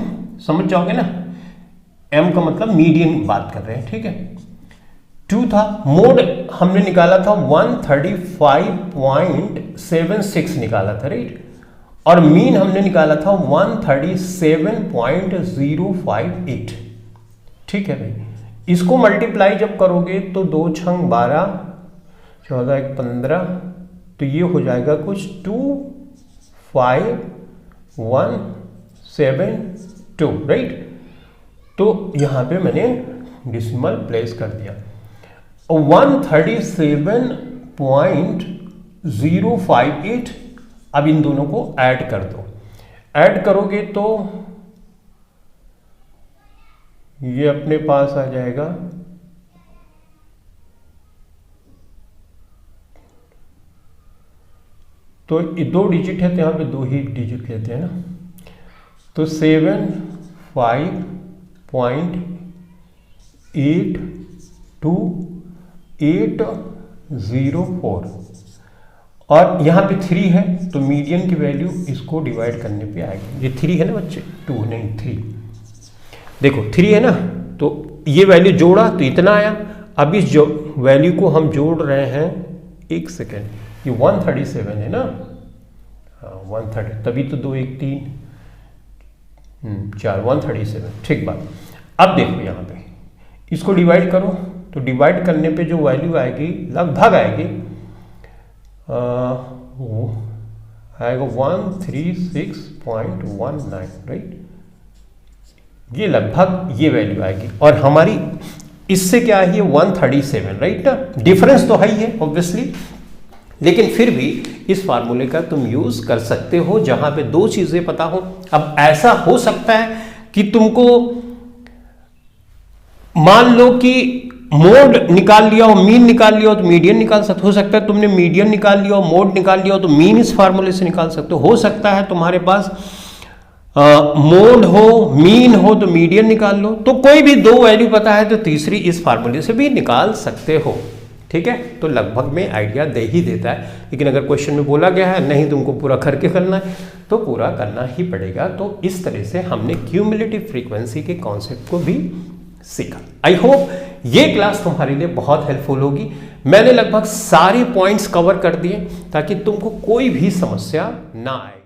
समझ जाओगे ना। एम का मतलब मीडियन बात कर रहे हैं, ठीक है। 2 था, मोड हमने निकाला था 135.76 निकाला था, राइट। और मीन हमने निकाला था 137.058। ठीक है भाई, इसको मल्टीप्लाई जब करोगे तो 2 छंग 12, 14 1 15, तो ये हो जाएगा कुछ 25172, राइट। तो यहां पे मैंने डेसिमल प्लेस कर दिया। 137.058, अब इन दोनों को ऐड कर दो। ऐड करोगे तो ये अपने पास आ जाएगा तो 2 डिजिट है तो यहां पे 2 ही डिजिट लेते हैं ना, तो 7.5.82.804 और यहाँ पे 3 है तो मीडियन की वैल्यू इसको डिवाइड करने पे आएगी। ये 3 है ना बच्चे, 2 नहीं 3। देखो 3 है ना, तो ये वैल्यू जोड़ा तो इतना आया। अब इस जो वैल्यू को हम जोड़ रहे हैं, एक सेकेंड, ये 137 है ना, 130, तभी तो 2 1 3 4 137, ठीक बात। अब देखो यहाँ पे इसको डिवाइड करो, तो डिवाइड करने पे जो वैल्यू आएगी लगभग आएगी वो आएगा 136.19, राइट। ये लगभग ये वैल्यू आएगी और हमारी इससे क्या है, 137, राइट ना। डिफरेंस तो है ही है ऑब्वियसली, लेकिन फिर भी इस फार्मूले का तुम यूज कर सकते हो जहां पे 2 चीजें पता हो। अब ऐसा हो सकता है कि तुमको मान लो कि मोड निकाल लिया हो, मीन निकाल लिया हो तो मीडियन निकाल सकते हो सकता है तुमने मीडियन निकाल लिया हो, मोड निकाल लिया हो तो मीन इस फार्मूले से निकाल सकते हो सकता है तुम्हारे पास मोड हो, मीन हो तो मीडियन निकाल लो। तो कोई भी दो वैल्यू पता है तो तीसरी इस फार्मूले से भी निकाल सकते हो। ठीक है, तो लगभग में आइडिया दे ही देता है, लेकिन अगर क्वेश्चन में बोला गया है नहीं तुमको पूरा करके करना है तो पूरा करना ही पड़ेगा। तो इस तरह से हमने क्यूमुलेटिव फ्रीक्वेंसी के कॉन्सेप्ट को भी सीखा। आई होप ये क्लास तुम्हारे लिए बहुत हेल्पफुल होगी। मैंने लगभग सारे पॉइंट्स कवर कर दिए ताकि तुमको कोई भी समस्या ना आए।